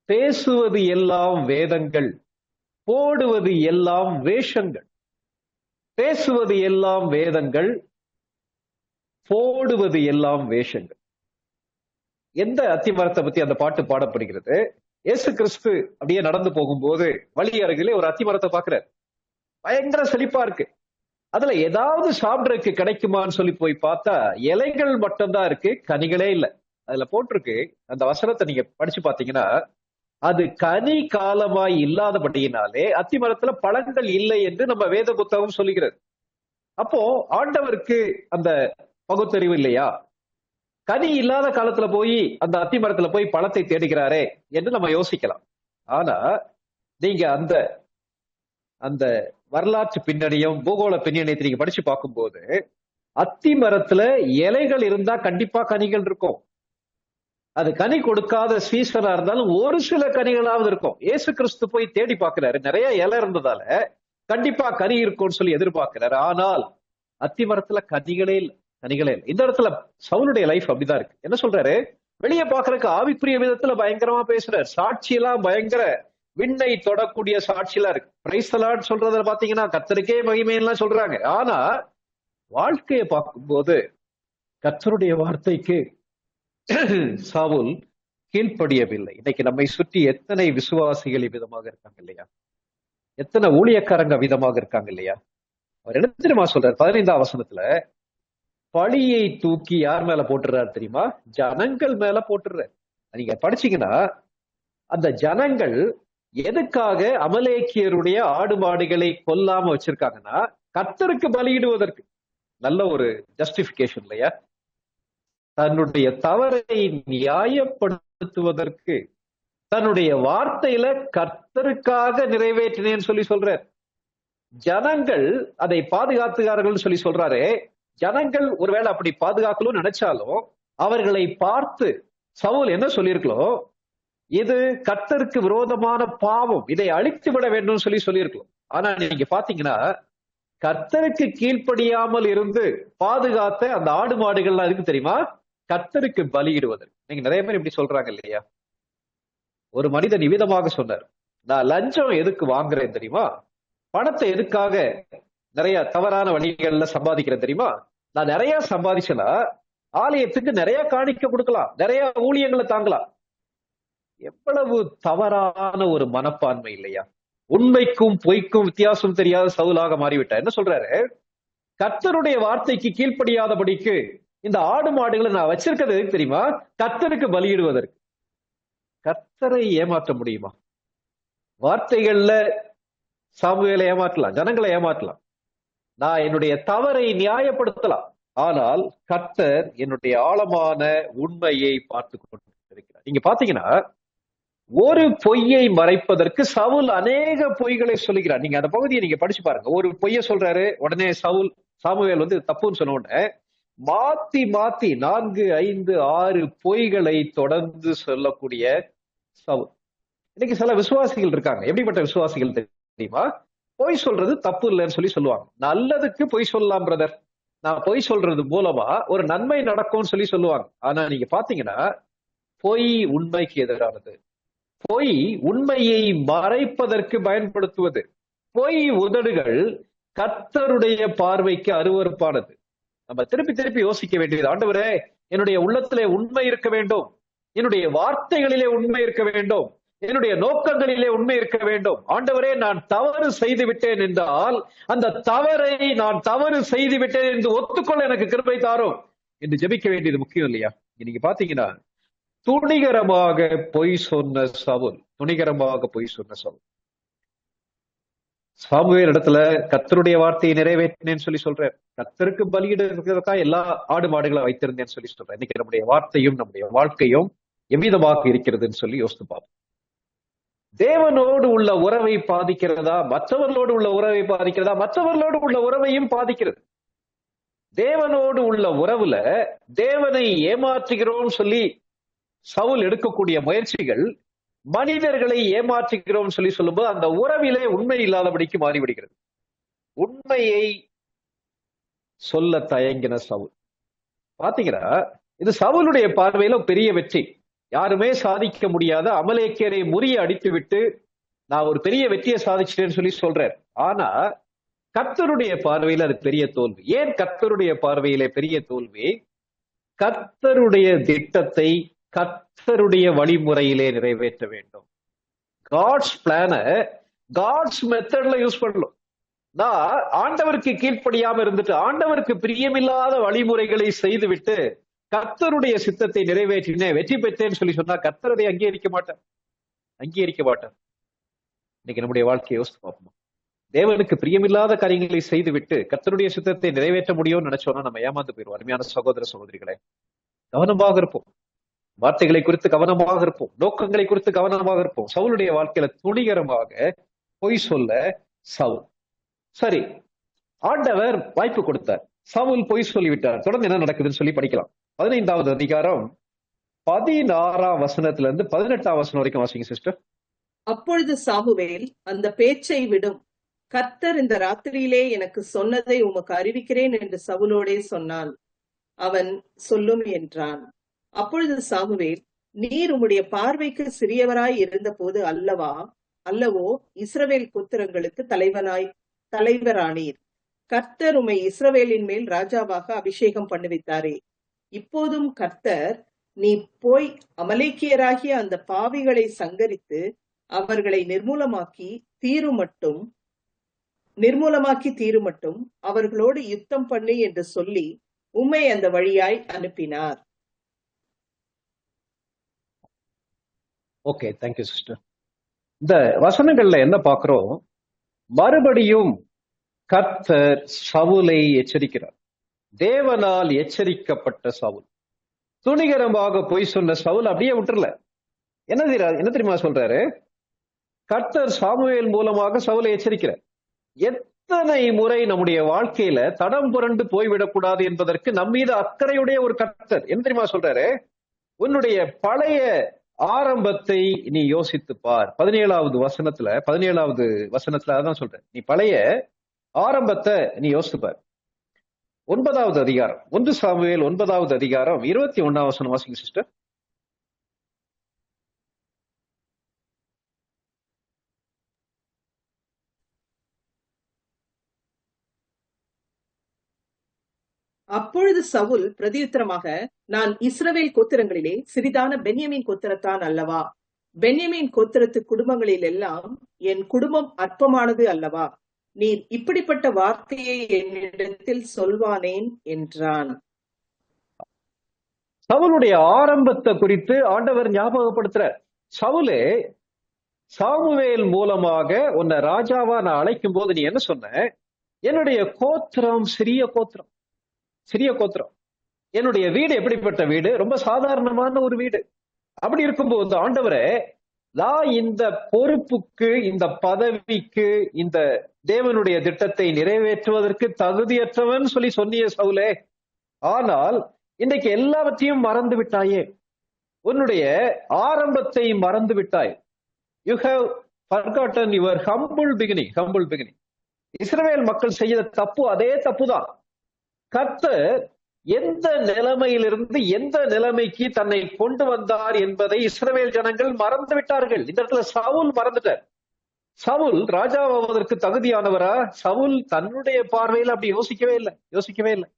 பேசுவது எல்லாம் வேதங்கள், போடுவது எல்லாம் வேஷங்கள். பேசுவது எல்லாம் வேதங்கள், போடுவது எல்லாம் வேஷங்கள். எந்த அத்திமரத்தை பத்தி அந்த பாட்டு பாடப்படுகிறது? இயேசு கிறிஸ்து அப்படியே நடந்து போகும்போது வழி அருகிலே ஒரு அத்திமரத்தை பாக்குறாரு. பயங்கர செழிப்பா இருக்கு. அதுல ஏதாவது சாப்பிடறதுக்கு கிடைக்குமான்னு சொல்லி போய் பார்த்தா இலைகள் மட்டும்தான் இருக்கு, கனிகளே இல்லை. அதுல போட்டிருக்கு, அந்த வசனத்தை நீங்க படிச்சு பாத்தீங்கன்னா, அது கனி காலமாய் இல்லாதபடியினாலே அத்திமரத்துல பழங்கள் இல்லை என்று நம்ம வேத புத்தகம் சொல்லுகிறது. அப்போ ஆண்டவருக்கு அந்த பகுத்தறிவு இல்லையா? கனி இல்லாத காலத்துல போய் அந்த அத்திமரத்துல போய் பழத்தை தேடுகிறாரே என்று நம்ம யோசிக்கலாம். ஆனா நீங்க அந்த அந்த வரலாற்று பின்னணியும் பூகோள பின்னணியத்தை நீங்க படிச்சு பார்க்கும்போது அத்தி மரத்துல இலைகள் இருந்தா கண்டிப்பா கனிகள் இருக்கும். அது கனி கொடுக்காத சீசனா இருந்தாலும் ஒரு சில கனிகளாவது இருக்கும். இயேசு கிறிஸ்து போய் தேடி பார்க்கிறாரு, நிறைய இலை இருந்ததால கண்டிப்பா கனி இருக்கும்னு சொல்லி எதிர்பார்க்கிறாரு. ஆனால் அத்தி மரத்துல கனிகளே இல்லை, கனிகளே இல்லை. இந்த இடத்துல சவுலுடைய லைஃப் அப்படிதான் இருக்கு. என்ன சொல்றாரு? வெளியே பாக்குறதுக்கு ஆவிக்குரிய விதத்துல பயங்கரமா பேசுறாரு, சாட்சியெல்லாம் பயங்கர விண்ணை தொடக்கூடிய சாட்சியெல்லாம் இருக்கு. பிரைஸ் தி லார்ட் சொல்றத பாத்தீங்கன்னா கர்த்தருக்கே மகிமையெல்லாம் சொல்றாங்க. ஆனா வாழ்க்கையை பார்க்கும்போது கர்த்தருடைய வார்த்தைக்கு சவுல் கீழ்ப்படியவில்லை. இன்னைக்கு நம்மை சுற்றி எத்தனை விசுவாசிகள் விதமாக இருக்காங்க இல்லையா? எத்தனை ஊழியக்காரங்க விதமாக இருக்காங்க இல்லையா? அவர் என்ன தெரியுமா சொல்றாரு? 15ஆம் வசனத்துல பழியை தூக்கி யார் மேல போட்டுறாரு தெரியுமா? ஜனங்கள் மேல போட்டுறாரு. நீங்க படிச்சீங்கன்னா அந்த ஜனங்கள் எதுக்காக அமலேக்கியருடைய ஆடு மாடுகளை கொல்லாம வச்சிருக்காங்கன்னா கர்த்தருக்கு பலியிடுவதற்கு. நல்ல ஒரு ஜஸ்டிபிகேஷன் இல்லையா? தன்னுடைய தவறை நியாயப்படுத்துவதற்கு தன்னுடைய வார்த்தையில கர்த்தருக்காக நிறைவேற்றினேன்னு சொல்லி சொல்றார். ஜனங்கள் அதை பாதுகாத்துக்கார்கள் சொல்லி சொல்றாரு. ஜனங்கள் ஒருவேளை அப்படி பாதுகாக்கணும்னு நினைச்சாலும் அவர்களை பார்த்து சவுல் என்ன சொல்லியிருக்கலாம்? இது கர்த்தருக்கு விரோதமான பாவம், இதை அழித்து விட வேண்டும் சொல்லி சொல்லியிருக்கலாம். ஆனா நீங்க பாத்தீங்கன்னா கர்த்தருக்கு கீழ்ப்படியாமல் இருந்து பாதுகாத்த அந்த ஆடு மாடுகள்லாம் இருக்கு தெரியுமா? கர்த்தருக்கு பலியிடுவதற்கு. நீங்க நிறைய பேர் இப்படி சொல்றாங்க இல்லையா? ஒரு மனிதன் இவ்விதமாக சொன்னார், நான் லஞ்சம் எதுக்கு வாங்குறேன் தெரியுமா? பணத்தை எதுக்காக நிறைய தவறான வழிகள்ல சம்பாதிக்கிறேன் தெரியுமா? நான் நிறைய சம்பாதிச்சனா ஆலயத்துக்கு நிறைய காணிக்க கொடுக்கலாம், நிறைய ஊழியங்களை தாங்கலாம். எவ்வளவு தவறான ஒரு மனப்பான்மை இல்லையா? உண்மைக்கும் பொய்க்கும் வித்தியாசம் தெரியாத சவுலாக மாறிவிட்டார். என்ன சொல்றாரு? கர்த்தருடைய வார்த்தைக்கு கீழ்ப்படியாதபடிக்கு இந்த ஆடு மாடுகளை நான் வச்சிருக்கிறது எதுக்கு தெரியுமா? கர்த்தருக்கு பலியிடுவதற்கு. கர்த்தரை ஏமாற்ற முடியுமா? வார்த்தைகள்ல சாமுவேலை ஏமாற்றலாம், ஜனங்களை ஏமாற்றலாம், நான் என்னுடைய தவறை நியாயப்படுத்தலாம். ஆனால் கர்த்தர் என்னுடைய ஆழமான உண்மையை பார்த்து கொண்டிருக்கிறார். நீங்க பாத்தீங்கன்னா, ஒரு பொய்யை மறைப்பதற்கு சவுல் அநேக பொய்களை சொல்லுகிறார். நீங்க அந்த பகுதியை நீங்க படிச்சு பாருங்க. ஒரு பொய்யை சொல்றாரு, உடனே சாமுவேல் வந்து தப்புன்னு சொன்ன உடனே மாத்தி மாத்தி 4, 5, 6 பொய்களை தொடர்ந்து சொல்லக்கூடிய சவுல். இன்னைக்கு சில விசுவாசிகள் இருக்காங்க. எப்படிப்பட்ட விசுவாசிகள் தெரியுமா? பொய் சொல்றது தப்பு இல்லைன்னு சொல்லி சொல்லுவாங்க. நல்லதுக்கு பொய் சொல்லலாம் பிரதர், நான் பொய் சொல்றது மூலமா ஒரு நன்மை நடக்கும்னு சொல்லி சொல்லுவாங்க. ஆனா நீங்க பாத்தீங்கன்னா, பொய் உண்மைக்கு எதிரானது. பொய் உண்மையை மறைப்பதற்கு பயன்படுத்துவது. பொய் உதடுகள் கர்த்தருடைய பார்வைக்கு அருவருப்பானது. நம்ம திருப்பி திருப்பி யோசிக்க வேண்டியது, ஆண்டவரே என்னுடைய உள்ளத்திலே உண்மை இருக்க வேண்டும், என்னுடைய வார்த்தைகளிலே உண்மை இருக்க வேண்டும், என்னுடைய நோக்கங்களிலே உண்மை இருக்க வேண்டும். ஆண்டவரே நான் தவறு செய்து விட்டேன் என்றால் அந்த தவறை நான் தவறு செய்து விட்டேன் என்று ஒத்துக்கொள்ள எனக்கு கிருபை தாரும் என்று ஜெபிக்க வேண்டியது முக்கியம் இல்லையா? நீங்க பாத்தீங்கன்னா, துணிகரமாக பொய் சொன்ன சவுல், துணிகரமாக பொய் சொன்ன சவுல் சாமுவேல் இடத்துல கர்த்தருடைய வார்த்தையை நிறைவேற்றினேன்னு சொல்லி சொல்றார். கர்த்தருக்கு பலியிடுறதுக்காக எல்லா ஆடு மாடுகளை வைத்திருந்தேன்னு சொல்லி சொல்றேன். இன்னைக்கு நம்முடைய வார்த்தையும் நம்முடைய வாழ்க்கையும் எவ்விதமாக இருக்கிறதுன்னு சொல்லி யோசித்து பார்ப்போம். தேவனோடு உள்ள உறவை பாதிக்கிறதா, மற்றவர்களோடு உள்ள உறவை பாதிக்கிறதா? மற்றவர்களோடு உள்ள உறவையும் பாதிக்கிறது. தேவனோடு உள்ள உறவுல தேவனை ஏமாற்றுகிறோம் சொல்லி சவுல் எடுக்கக்கூடிய முயற்சிகள் மனிதர்களை ஏமாற்றுகிறோம் சொல்லி சொல்லும்போது அந்த உறவிலே உண்மை இல்லாதபடிக்கு மாறிவிடுகிறது. உண்மையை சொல்ல தயங்கின சவுல். பாத்தீங்கன்னா, இது சவுலுடைய பார்வையில பெரிய வெற்றி. யாருமே சாதிக்க முடியாத அமலேக்கியரை முறிய அடித்து விட்டு நான் ஒரு பெரிய வெற்றியை சாதிச்சிட்டேன்னு சொல்லி சொல்றார். ஆனா கர்த்தருடைய பார்வையில அது பெரிய தோல்வி. ஏன் கர்த்தருடைய பார்வையிலே பெரிய தோல்வி? கர்த்தருடைய திட்டத்தை கர்த்தருடைய வழிமுறையிலே நிறைவேற்ற வேண்டும். காட்ஸ் பிளான காட்ஸ் மெத்தட்ல யூஸ் பண்ணணும். நான் ஆண்டவருக்கு கீழ்ப்படியாம இருந்துட்டு ஆண்டவருக்கு பிரியமில்லாத வழிமுறைகளை செய்து விட்டு கர்த்தருடைய சித்தத்தை நிறைவேற்றினேன், வெற்றி பெற்றேன்னு சொல்லி சொன்னா கர்த்தரை அங்கீகரிக்க மாட்டார். இன்னைக்கு நம்முடைய வாழ்க்கையை யோசித்து பார்ப்போம். தேவனுக்கு பிரியமில்லாத காரியங்களை செய்து விட்டு கர்த்தருடைய சித்தத்தை நிறைவேற்ற முடியும்னு நினைச்சோம்னா நம்ம ஏமாந்து போயிருவோம். அருமையான சகோதர சகோதரிகளே, கவனமாக இருப்போம். வார்த்தைகளை குறித்து கவனமாக இருப்போம். நோக்கங்களை குறித்து கவனமாக இருப்போம். சவுலுடைய வாழ்க்கையில துணிகரமாக பொய் சொல்ல சவுல். சரி, ஆண்டவர் வாய்ப்பு கொடுத்தார், சவுல் பொய் சொல்லிவிட்டார். தொடர்ந்து என்ன நடக்குதுன்னு சொல்லி படிக்கலாம். 15வது அதிகாரம் 16ஆம் வசனத்துல இருந்து 18ஆம் வசனம் வரைக்கும் வாசிங்க சிஸ்டர். அப்பொழுது சாமுவேல், அந்த பேச்சை விடும், கர்த்தர் இந்த ராத்திரியிலே எனக்கு சொன்னதை உமக்கு அறிவிக்கிறேன் என்று சவுலோடே சொன்னான். அவன் சொல்லும் என்றான். அப்பொழுது சாமுவேல், நீர் உம்முடைய பார்வைக்கு சிறியவராய் இருந்த போது அல்லவோ இஸ்ரவேல் புத்திரங்களுக்கு தலைவரானீர். கர்த்தர் உம்மை இஸ்ரவேலின் மேல் ராஜாவாக அபிஷேகம் பண்ணுவித்தாரே. இப்போதும் கர்த்தர், நீ போய் அமலேக்கியராகிய அந்த பாவிகளை சங்கரித்து அவர்களை நிர்மூலமாக்கி தீருமட்டும் அவர்களோடு யுத்தம் பண்ணு என்று சொல்லி உம்மை அந்த வழியாய் அனுப்பினார். Okay, thank you sister. இந்த வசனங்கள்ல என்ன பார்க்கிறோம்? மறுபடியும் கர்த்தர் சவுலை எச்சரிக்கிறார். தேவனால் எச்சரிக்கப்பட்ட சவுல், துணிகரமாக பொய் சொன்ன சவுல் அப்படியே விட்டுறல. என்ன தெரியுமா சொல்றாரு? கர்த்தர் சாமுவேல் மூலமாக சவுலை எச்சரிக்கிறார். எத்தனை முறை நம்முடைய வாழ்க்கையில தடம் புரண்டு போய்விடக்கூடாது என்பதற்கு நம்மீது அக்கறையுடைய ஒரு கர்த்தர் என்ன தெரியுமா சொல்றாரு? உன்னுடைய பழைய ஆரம்பத்தை நீ யோசித்து பார். 17வது வசனத்துல அதான் சொல்றேன், நீ பழைய ஆரம்பத்தை நீ யோசித்து பார். 9வது அதிகாரம் 1 சாமுவேல் 9வது அதிகாரம் 21ஆம் வசனம் வாசிங்க சிஸ்டர். அப்பொழுது சவுல் பிரதியுத்தரமாக, நான் இஸ்ரவேல் கோத்திரங்களிலே சிறிதான பென்யமீன் கோத்திரத்தான் அல்லவா? பென்யமீன் கோத்திரத்து குடும்பங்களில் எல்லாம் என் குடும்பம் அற்பமானது அல்லவா? நீர் இப்படிப்பட்ட வார்த்தையை என்னிடத்தில் சொல்வானேன் என்றான். சவுலுடைய ஆரம்பத்தை குறித்து ஆண்டவர் ஞாபகப்படுத்துறார். சவுலே, சாமுவேல் மூலமாக உன்னை ராஜாவா நான் அழைக்கும் போது நீ என்ன சொன்ன? என்னுடைய கோத்திரம் சிறிய கோத்திரம், சிறிய கோத்திரம். என்னுடைய வீடு எப்படிப்பட்ட வீடு? ரொம்ப சாதாரணமான ஒரு வீடு. அப்படி இருக்கும்போது ஆண்டவரே, நான் இந்த பொறுப்புக்கு, இந்த பதவிக்கு, இந்த தேவனுடைய திட்டத்தை நிறைவேற்றுவதற்கு தகுதியற்றவன் சொல்லி சொன்னிய சவுலே. ஆனால் இன்றைக்கு எல்லாவற்றையும் மறந்து விட்டாயே. உன்னுடைய ஆரம்பத்தை மறந்து விட்டாய். You have forgotten your humble beginning. Humble beginning. இஸ்ரவேல் மக்கள் செய்த தப்பு அதே தப்புதான். கர்த்தர் எந்த நிலைமையிலிருந்து எந்த நிலைமைக்கு தன்னை கொண்டு வந்தார் என்பதை இஸ்ரவேல் ஜனங்கள் மறந்து விட்டார்கள். இந்த இடத்துல சவுல் மறந்துட்டார். சவுல் ராஜாவாவதற்கு தகுதியானவரா? சவுல் தன்னுடைய பார்வையில் அப்படி யோசிக்கவே இல்லை.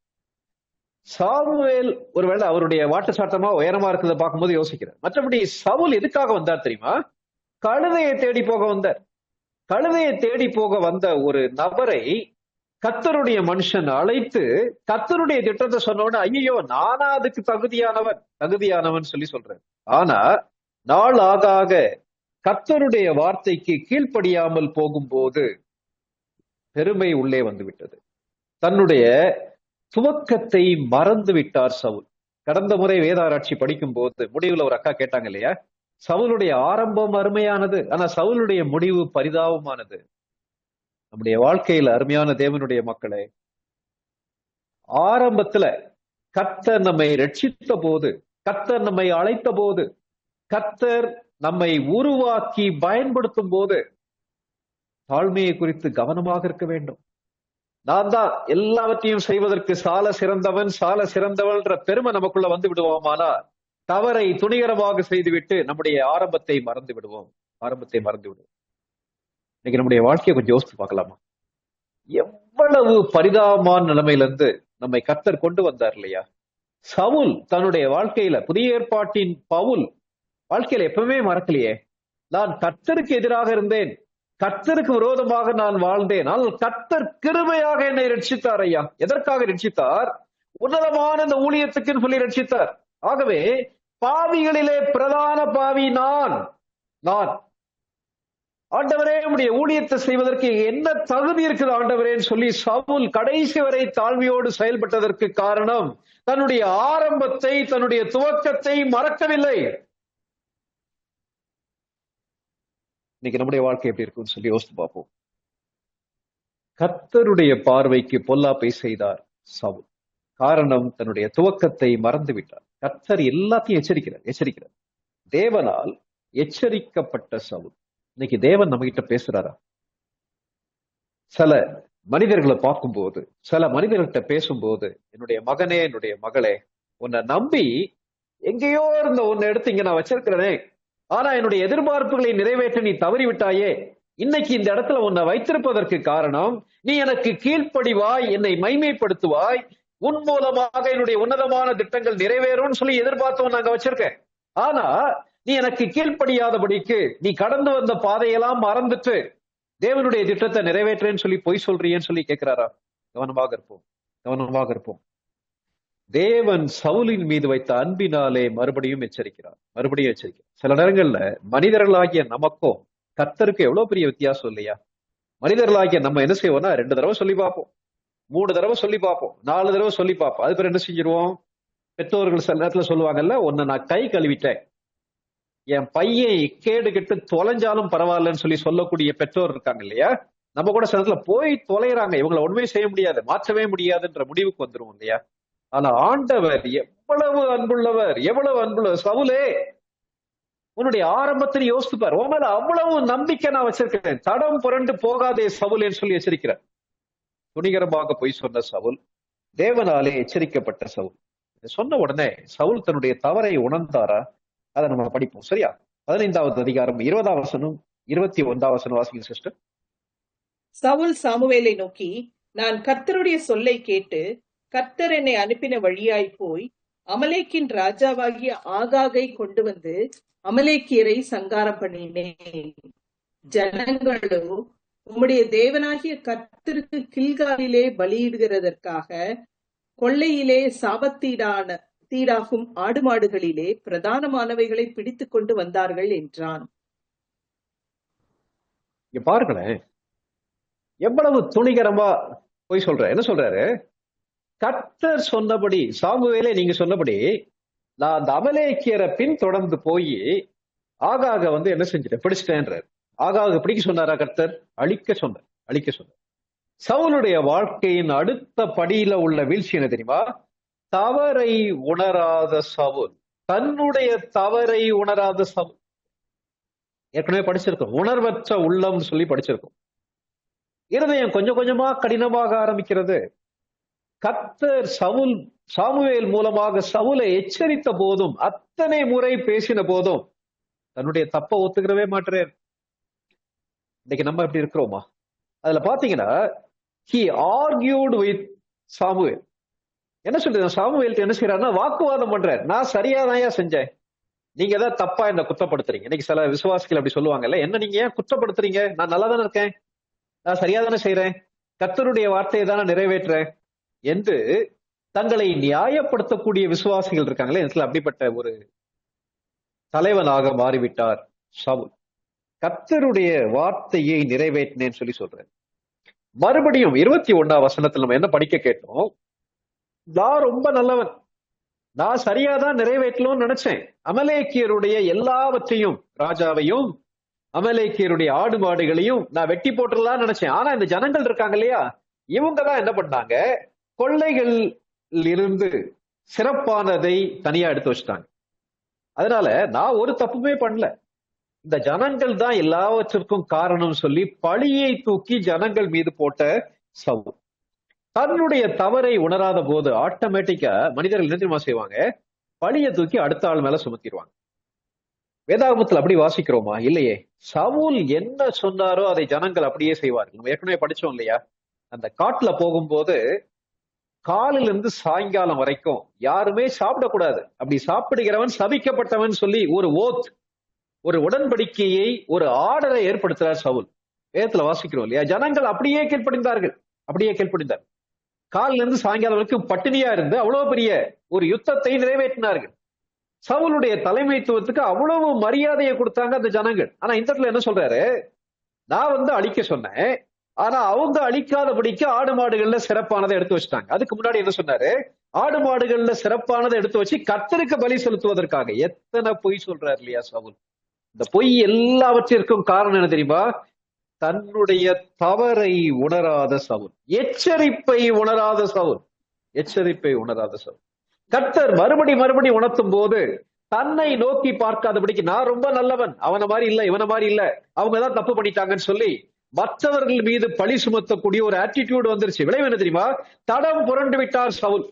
சாமுவேல் ஒருவேளை அவருடைய வாட்டசாட்டமா உயரமா இருக்கிறத பார்க்கும்போது யோசிக்கிறார். மற்றபடி சவுல் எதுக்காக வந்தார் தெரியுமா? கழுதையை தேடி போக வந்தார். கழுதையை தேடி போக வந்த ஒரு நபரை கர்த்தருடைய மனுஷன் அழைத்து கர்த்தருடைய திட்டத்தை சொன்னோட, ஐயோ நானா அதுக்கு தகுதியானவன் சொல்லி சொல்றேன். ஆனா நாள் ஆக ஆக கர்த்தருடைய வார்த்தைக்கு கீழ்ப்படியாமல் போகும்போது பெருமை உள்ளே வந்து விட்டது. தன்னுடைய துவக்கத்தை மறந்து விட்டார் சவுல். கடந்த முறை வேதாராய்ச்சி படிக்கும் போது முடிவுல ஒரு அக்கா கேட்டாங்க இல்லையா, சவுலுடைய ஆரம்பம் அருமையானது, ஆனா சவுலுடைய முடிவு பரிதாபமானது. நம்முடைய வாழ்க்கையில அருமையான தேவனுடைய மக்களே, ஆரம்பத்துல கர்த்தர் நம்மை ரட்சித்த போது, கர்த்தர் நம்மை அழைத்த போது, கர்த்தர் நம்மை உருவாக்கி பயன்படுத்தும் போது தாழ்மையை குறித்து கவனமாக இருக்க வேண்டும். நான் தான் எல்லாவற்றையும் செய்வதற்கு சால சிறந்தவள்ன்ற பெருமை நமக்குள்ள வந்து விடுவோமானா தவறை துணிகரமாக செய்துவிட்டு நம்முடைய ஆரம்பத்தை மறந்து விடுவோம். இன்னைக்கு நம்முடைய வாழ்க்கையை கொஞ்சம் யோசித்து பார்க்கலாமா? எவ்வளவு பரிதாபமான நிலைமையிலிருந்து நம்மை கர்த்தர் கொண்டு வந்தார் இல்லையா? சவுல் தன்னுடைய வாழ்க்கையில, புதிய ஏற்பாட்டின் பவுல் வாழ்க்கையில எப்பவுமே மறக்கலையே. நான் கர்த்தருக்கு எதிராக இருந்தேன், கர்த்தருக்கு விரோதமாக நான் வாழ்ந்தேன், ஆனால் கர்த்தர் கிருபையாக என்னை ரட்சித்தார். ஐயா, எதற்காக ரட்சித்தார்? உன்னதமான இந்த ஊழியத்துக்குன்னு சொல்லி ரட்சித்தார். ஆகவே பாவிகளிலே பிரதான பாவி நான். ஆண்டவரே, உடைய ஊழியத்தை செய்வதற்கு என்ன தகுதி இருக்குது ஆண்டவரேன்னு சொல்லி சவுல் கடைசி வரை தாழ்மையோடு செயல்பட்டதற்கு காரணம் தன்னுடைய ஆரம்பத்தை, தன்னுடைய துவக்கத்தை மறக்கவில்லை. இன்னைக்கு நம்முடைய வாழ்க்கை எப்படி இருக்குன்னு சொல்லி யோசித்து பார்ப்போம். கர்த்தருடைய பார்வைக்கு பொல்லாப்பை செய்தார் சவுல். காரணம், தன்னுடைய துவக்கத்தை மறந்து விட்டார். கர்த்தர் எல்லாத்தையும் எச்சரிக்கிறார். தேவனால் எச்சரிக்கப்பட்ட சவுல். இன்னைக்கு தேவன் நம்ம கிட்ட பேசுறாரா? சில மனிதர்களை பார்க்கும்போது, சில மனிதர்கிட்ட பேசும்போது, என்னுடைய மகனே, என்னுடைய மகளே, உன்னை நம்பி எங்கேயோ இருந்த உன்னை எடுத்து இங்க நான் வச்சிருக்கிறேனே, ஆனா என்னுடைய எதிர்பார்ப்புகளை நிறைவேற்ற நீ தவறிவிட்டாயே. இன்னைக்கு இந்த இடத்துல உன்னை வைத்திருப்பதற்கு காரணம், நீ எனக்கு கீழ்ப்படிவாய், என்னை மைமைப்படுத்துவாய், உன் மூலமாக என்னுடைய உன்னதமான திட்டங்கள் நிறைவேறும்னு சொல்லி எதிர்பார்த்தவன் நாங்க வச்சிருக்கேன். ஆனா நீ எனக்கு கீழ்ப்படியாதபடிக்கு நீ கடந்து வந்த பாதையெல்லாம் மறந்துட்டு தேவனுடைய திட்டத்தை நிறைவேற்றேன்னு சொல்லி பொய் சொல்றியேன்னு சொல்லி கேட்கிறாரா? கவனமாக இருப்போம். தேவன் சவுலின் மீது வைத்த அன்பினாலே மறுபடியும் எச்சரிக்கிறார். சில நேரங்கள்ல மனிதர்களாகிய நமக்கும் கர்த்தருக்கு எவ்வளவு பெரிய வித்தியாசம் இல்லையா? மனிதர்களாகிய நம்ம என்ன செய்வோம்னா 2 தடவை சொல்லி பார்ப்போம், 3 தடவை சொல்லி பார்ப்போம், 4 தடவை சொல்லி பார்ப்போம். அது பேர் என்ன செஞ்சிருவோம்? பெற்றோர்கள் சில நேரத்துல சொல்லுவாங்கல்ல, உன்னை நான் கை கழுவிட்டேன், என் பையன் கேடு கெட்டு தொலைஞ்சாலும் பரவாயில்லன்னு சொல்லி சொல்லக்கூடிய பெற்றோர் இருக்காங்க இல்லையா? நம்ம கூட சில நேரத்துல போய் தொலைறாங்க, இவங்களை ஒண்ணுமே செய்ய முடியாது, மாற்றவே முடியாதுன்ற முடிவுக்கு வந்துருவோம் இல்லையா? ஆனா ஆண்டவர் எவ்வளவு அன்புள்ளவர். சவுலே, உன்னுடைய ஆரம்பத்தில் யோசித்துப்பார். உன் மேல அவ்வளவு நம்பிக்கை நான் வச்சிருக்கிறேன், தடம் புரண்டு போகாதே சவுலேன்னு சொல்லி எச்சரிக்கிறார். துணிகரமாக போய் சொன்ன சவுல், தேவனாலே எச்சரிக்கப்பட்ட சவுல். சொன்ன உடனே சவுல் தன்னுடைய தவறை உணர்ந்தாரா? அதை நம்ம படிப்போம். சரியா? 15வது அதிகாரம் 20ஆம் வசனம் 21ஆம் வசனம் வாசிங்க சிஸ்டர். சவுல் சாமுவேலை நோக்கி, நான் கர்த்தருடைய சொல்லை கேட்டு கர்த்தர் என்னை அனுப்பின வழியாய் போய் அமலேக்கின் ராஜாவாகிய ஆகாகை கொண்டு வந்து அமலேக்கியரை சங்காரம் பண்ணினேன். ஜனங்களோ உம்முடைய தேவனாகிய கர்த்தருக்கு கில்காலிலே பலியிடுகிறதற்காக கொள்ளையிலே தீடாகும் ஆடு மாடுகளிலே பிரதானமானவைகளை பிடித்துக் கொண்டு வந்தார்கள் என்றான். இங்க பாருங்களேன், எவ்வளவு துணிகரமா போய் என்ன சொல்றாரு? கர்த்தர் சொன்னபடி, சாமுவேலே நீங்க சொன்னபடி நான் அந்த அமலேக்கியரை பின் தொடர்ந்து போய் ஆகாக என்ன செஞ்சிட்டேன், பிடிச்சிட்டேன்றார். ஆகாக பிடிக்க சொன்னாரா கர்த்தர்? அழிக்க சொன்னார். சவுலுடைய வாழ்க்கையின் அடுத்த படியில உள்ள வீழ்ச்சி என்ன தெரியுமா? தவறை உணராத சவுல், தன்னுடைய தவறை உணராத சவுல். ஏற்கனவே படிச்சிருக்கோம், உணர்வற்ற உள்ளம் சொல்லி படிச்சிருக்கோம். இருதயம் கொஞ்சம் கொஞ்சமா கடினமாக ஆரம்பிக்கிறது. கர்த்தர் சாமுவேல் மூலமாக சவுலை எச்சரித்த போதும், அத்தனை முறை பேசின போதும் தன்னுடைய தப்ப ஒத்துக்கிறவே மாட்டார். இன்னைக்கு நம்ம எப்படி இருக்கிறோமா? அதுல பாத்தீங்கன்னா, he argued with சாமுவேல். என்ன சொல்றது? சாமுவேல் என்ன செய்யறாருன்னா வாக்குவாதம் பண்றாரு. நான் சரியாதான் செஞ்சேன், நீங்க ஏதாவது தப்பா என்ன குற்றப்படுத்துறீங்க. இன்னைக்கு சில விசுவாசிகள் அப்படி சொல்லுவாங்கல்ல, என்ன நீங்க ஏன் குற்றப்படுத்துறீங்க? நான் நல்லா தானே இருக்கேன், நான் சரியா தானே செய்யறேன், கர்த்தருடைய வார்த்தையை தானே நிறைவேற்றுறேன் என்று தங்களை நியாயப்படுத்தக்கூடிய விசுவாசிகள் இருக்காங்களே. அப்படிப்பட்ட ஒரு தலைவனாக மாறிவிட்டார் சவுல். கர்த்தருடைய வார்த்தையை நிறைவேற்றினேன்னு சொல்லி சொல்றேன். மறுபடியும் 21ஆம் வசனத்துல நம்ம என்ன படிக்க கேட்டோம்? நான் ரொம்ப நல்லவன், நான் சரியாதான் நிறைவேற்றணும்னு நினைச்சேன். அமலேக்கியருடைய எல்லாவற்றையும், ராஜாவையும் அமலேக்கியருடைய ஆடு மாடுகளையும் நான் வெட்டி போட்டுடலாம் நினைச்சேன். ஆனா இந்த ஜனங்கள் இருக்காங்க இல்லையா, இவங்கதான் என்ன பண்ணாங்க, கொள்ளைகள் இருந்து சிறப்பானதை தனியா எடுத்து வச்சுட்டாங்க. அதனால நான் ஒரு தப்புமே பண்ணல, இந்த ஜனங்கள் தான் எல்லாவற்றிற்கும் காரணம் சொல்லி பழியை தூக்கி ஜனங்கள் மீது போட்ட சவுல். தன்னுடைய தவறை உணராத போது ஆட்டோமேட்டிக்கா மனிதர்கள் என்ன தெரியுமா செய்வாங்க? பழியை தூக்கி அடுத்த ஆள் மேல சுமத்திடுவாங்க. வேதாகமத்தில் அப்படி வாசிக்கிறோமா? இல்லையே. சவுல் என்ன சொன்னாரோ அதை ஜனங்கள் அப்படியே செய்வார்கள். நம்ம ஏற்கனவே படிச்சோம் இல்லையா, அந்த காட்டுல போகும்போது காலிலிருந்து சாயங்காலம் வரைக்கும் யாருமே சாப்பிடக்கூடாது, அப்படி சாப்பிடுகிறவன் சபிக்கப்பட்டவன் சொல்லி ஒரு ஓத், ஒரு உடன்படிக்கையை, ஒரு ஆர்டரை ஏற்படுத்துறார் சவுல். வேதத்துல வாசிக்கிறோம் இல்லையா, ஜனங்கள் அப்படியே கீழ்ப்படிந்தார்கள். காலில இருந்து சாயங்காலம் வரைக்கும் பட்டினியா இருந்து அவ்வளவு பெரிய ஒரு யுத்தத்தை நிறைவேற்றினார்கள். சவுலுடைய தலைமைத்துவத்துக்கு அவ்வளவு மரியாதையை கொடுத்தாங்க அந்த ஜனங்கள். ஆனா இந்த இடத்துல என்ன சொல்றாரு? நான் அழிக்க சொன்னேன், ஆனா அவங்க அழிக்காதபடிக்கு ஆடு மாடுகள்ல சிறப்பானதை எடுத்து வச்சுட்டாங்க. அதுக்கு முன்னாடி என்ன சொன்னாரு? ஆடு மாடுகள்ல சிறப்பானதை எடுத்து வச்சு கர்த்தருக்கு பலி செலுத்துவதற்காக. எத்தனை பொய் சொல்றாரு இல்லையா சவுல்? இந்த பொய் எல்லாவற்றிற்கும் காரணம் என்ன தெரியுமா? தன்னுடைய தவறை உணராத சவுல், எச்சரிப்பை உணராத சவுல். கர்த்தர் மறுபடி உணர்த்தும் போது தன்னை நோக்கி பார்க்காதபடிக்கு, நான் ரொம்ப நல்லவன், அவன மாதிரி இல்ல, இவன மாதிரி இல்ல, அவங்கதான் தப்பு பண்ணிட்டாங்கன்னு சொல்லி மற்றவர்கள் மீது பழி சுமத்தக்கூடிய ஒரு ஆட்டிடியூட் வந்துருச்சு. விளைவு என்ன தெரியுமா? தடம் புரண்டு விட்டார் சவுல்.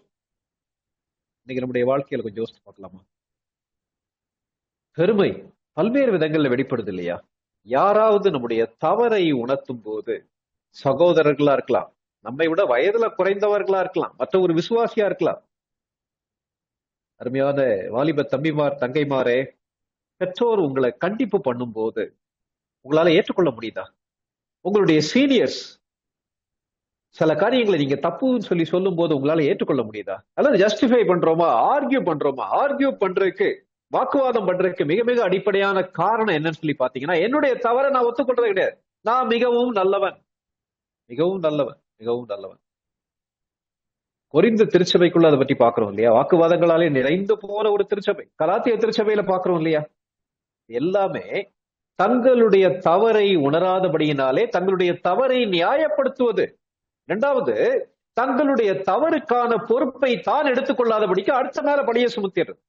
இன்னைக்கு நம்முடைய வாழ்க்கையில கொஞ்சம் யோசித்து பார்க்கலாமா? பெருமை பல்வேறு விதங்கள்ல வெளிப்படுது இல்லையா? யாராவது நம்முடைய தவறை உணர்த்தும் போது, சகோதரர்களா இருக்கலாம், நம்மை விட வயதுல குறைந்தவர்களா இருக்கலாம், மற்ற ஒரு விசுவாசியா இருக்கலாம். அருமையான வாலிப தம்பிமார், தங்கைமாரே, பெற்றோர் உங்களை கண்டிப்பு பண்ணும் போது உங்களால ஏற்றுக்கொள்ள முடியுதா? உங்களுடைய சீனியர்ஸ் சில காரியங்களை நீங்க தப்புன்னு சொல்லி சொல்லும் போது உங்களால ஏற்றுக்கொள்ள முடியுதா? அல்லது ஜஸ்டிஃபை பண்றோமா, ஆர்கியூ பண்றதுக்கு, வாக்குவாதம் பண்றதுக்கு மிக மிக அடிப்படையான காரணம் என்னன்னு சொல்லி பாத்தீங்கன்னா, என்னுடைய தவறை நான் ஒத்துக்கொள்றது கிடையாது, நான் மிகவும் நல்லவன். கொரிந்து திருச்சபைக்குள்ள அதை பற்றி பாக்குறோம் இல்லையா? வாக்குவாதங்களாலே நிறைந்து போன ஒரு திருச்சபை. கலாத்திய திருச்சபையில பாக்குறோம் இல்லையா? எல்லாமே தங்களுடைய தவறை உணராதபடியினாலே தங்களுடைய தவறை நியாயப்படுத்துவது. இரண்டாவது, தங்களுடைய தவறுக்கான பொறுப்பை தான் எடுத்துக்கொள்ளாதபடிக்கு அடுத்த மேல படியை சுமத்திடுறது.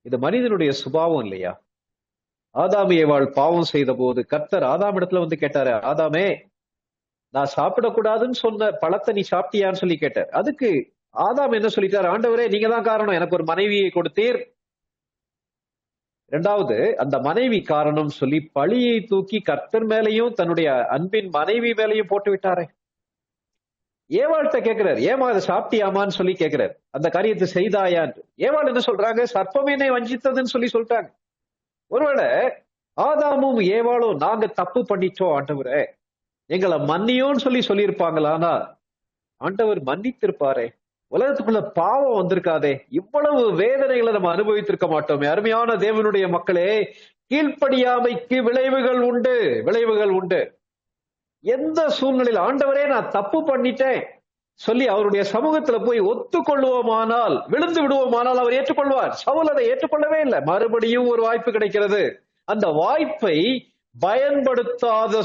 இது மனிதனுடைய சுபாவம் இல்லையா? ஆதாம் ஏவாள் பாவம் செய்த போது கர்த்தர் ஆதாம் இடத்துல கேட்டாரு, ஆதாமே, நான் சாப்பிடக்கூடாதுன்னு சொன்ன பழத்தை நீ சாப்பிட்டியான்னு சொல்லி கேட்டார். அதுக்கு ஆதாம் என்ன சொல்லிட்டார்? ஆண்டவரே, நீங்க தான் காரணம், எனக்கு ஒரு மனைவியை கொடுத்தீர். இரண்டாவது, அந்த மனைவி காரணம் சொல்லி பழியை தூக்கி கர்த்தர் மேலையும் தன்னுடைய அன்பின் மனைவி மேலையும் போட்டு விட்டாரே. ஏவாள்கிட்ட கேட்கிறாரு, ஏமா அதை சாப்பிட்டியாமான்னு சொல்லி கேட்கிறாரு, அந்த காரியத்தை செய்தாயான்னு. ஏவாள் என்ன சொல்றாங்க? சர்ப்பமேனை வஞ்சித்ததுன்னு சொல்லி சொல்லிட்டாங்க. ஒருவேளை ஆதாமும் ஏவாளும் நாங்க தப்பு பண்ணிட்டோம் ஆண்டவரே, எங்களை மன்னியோன்னு சொல்லி சொல்லியிருப்பாங்களானா ஆண்டவர் மன்னித்திருப்பாரே. உலகத்துக்குள்ள பாவம் வந்திருக்காதே, இவ்வளவு வேதனைகளை நம்ம அனுபவித்திருக்க மாட்டோமே. அருமையான தேவனுடைய மக்களே, கீழ்ப்படியாமைக்கு விளைவுகள் உண்டு, விளைவுகள் உண்டு. எந்த சூழ்நிலையில் ஆண்டவரே நான் தப்பு பண்ணிட்டேன் சொல்லி அவருடைய சமூகத்துல போய் ஒத்துக்கொள்வோமானால், விழுந்து விடுவோமானால் அவர் ஏற்றுக்கொள்வார். சவுல் அதை ஏற்றுக்கொள்ளவே இல்லை. மறுபடியும் ஒரு வாய்ப்பு கிடைக்கிறது. அந்த வாய்ப்பை பயன்படுத்தாத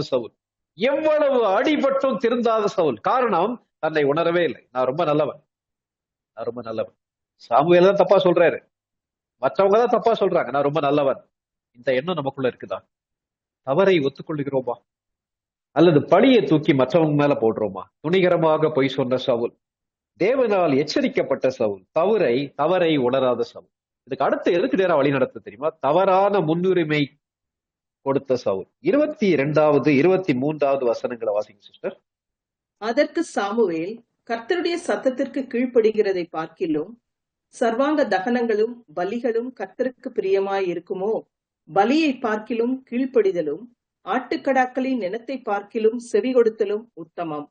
சவுல் எவ்வளவு அடிபட்டும் திருந்தாத சவுல். காரணம், தன்னை உணரவே இல்லை. நான் ரொம்ப நல்லவன். சாமுவேல் தான் தப்பா சொல்றாரு, மற்றவங்க தான் தப்பா சொல்றாங்க, நான் ரொம்ப நல்லவன். இந்த எண்ணம் நமக்குள்ள இருக்குதா? தவறை ஒத்துக்கொள்கிறோமா? அல்லது பழியை தூக்கி மற்றவங்க மேல போடுறோமா? துணிகரமாக பொய் சொன்ன சவுல், தேவனால் எச்சரிக்கப்பட்ட சவுல், தவறை உணராத சவுல். இதுக்கு அடுத்து எதுக்கு நேரம் வழி நடத்த தெரியுமா? தவறான முன்னுரிமை கொடுத்த சவுல். 22வது 23வது வசனங்களை வாசிங்க சிஸ்டர். அதற்கு சாமுவேல், கர்த்தருடைய சத்தத்திற்கு கீழ்ப்படுகிறதை பார்க்கிலும் சர்வாங்க தகனங்களும் பலிகளும் கர்த்தருக்கு பிரியமாய் இருக்குமோ? பலியை பார்க்கிலும் கீழ்ப்படிதலும் ஆட்டுக்கடாக்களின் நினத்தை பார்க்கிலும் செவி கொடுத்தலும் உத்தமம்.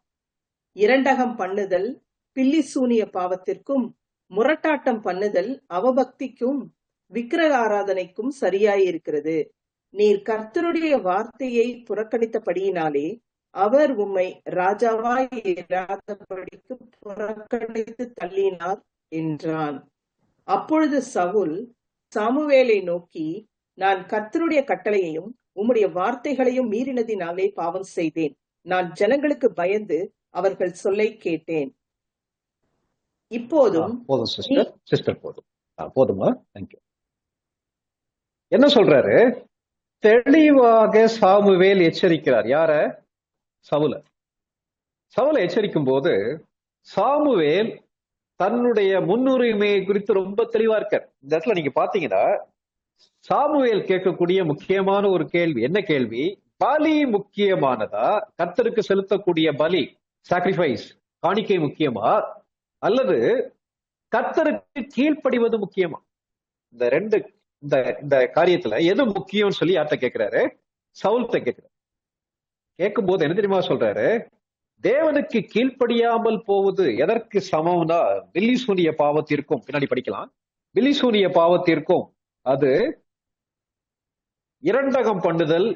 இரண்டகம் பண்ணுதல் பில்லி சூனிய பாவத்திற்கும் முரட்டாட்டம் பண்ணுதல் அவபக்திக்கும் விக்கிரக ஆராதனைக்கும் சரியாயிருக்கிறது. நீர் கர்த்தருடைய வார்த்தையை புறக்கணித்தபடியினாலே அவர் உம்மை ராஜாவாய் இராதபடிக்கு புறக்கணித்து தள்ளினார் என்றான். அப்பொழுது சவுல் சாமுவேலை நோக்கி, நான் கர்த்தருடைய கட்டளையையும் உம்முடைய வார்த்தைகளையும் மீறினதினாலே பாவம் செய்தேன். நான் ஜனங்களுக்கு பயந்து அவர்கள் சொல்லை கேட்டேன். இப்போதும் போதும் சிஸ்டர், போதுமா? தேங்க்யூ. என்ன சொல்றாரு? தெளிவாக சாமுவேல் எச்சரிக்கிறார். யார? சவுலை எச்சரிக்கும் போது சாமுவேல் தன்னுடைய முன்னுரிமையை குறித்து ரொம்ப தெளிவா இருக்கார். இந்த இடத்துல நீங்க பாத்தீங்கன்னா சாமுவேல் கேட்கக்கூடிய முக்கியமான ஒரு கேள்வி. என்ன கேள்வி? பலி முக்கியமானதா, கர்த்தருக்கு செலுத்தக்கூடிய பலி சாக்ரிஃபைஸ் காணிக்கை முக்கியமா, அல்லது கர்த்தருக்கு கீழ்ப்படிவது முக்கியமா? இந்த ரெண்டு இந்த காரியத்துல எது முக்கியம்னு சொல்லி யார்கிட்ட கேட்கிறாரு? சவுல்கிட்ட கேட்கிறாரு. கேட்கும் போது என்ன தெரியுமா சொல்றாரு? தேவனுக்கு கீழ்ப்படியாமல் போவது எதற்கு சமம்னா பில்லிசூனிய பாவத்திற்கும், பின்னாடி படிக்கலாம், பில்லிசூனிய பாவத்திற்கும் அது இரண்டகம் பண்ணுதல்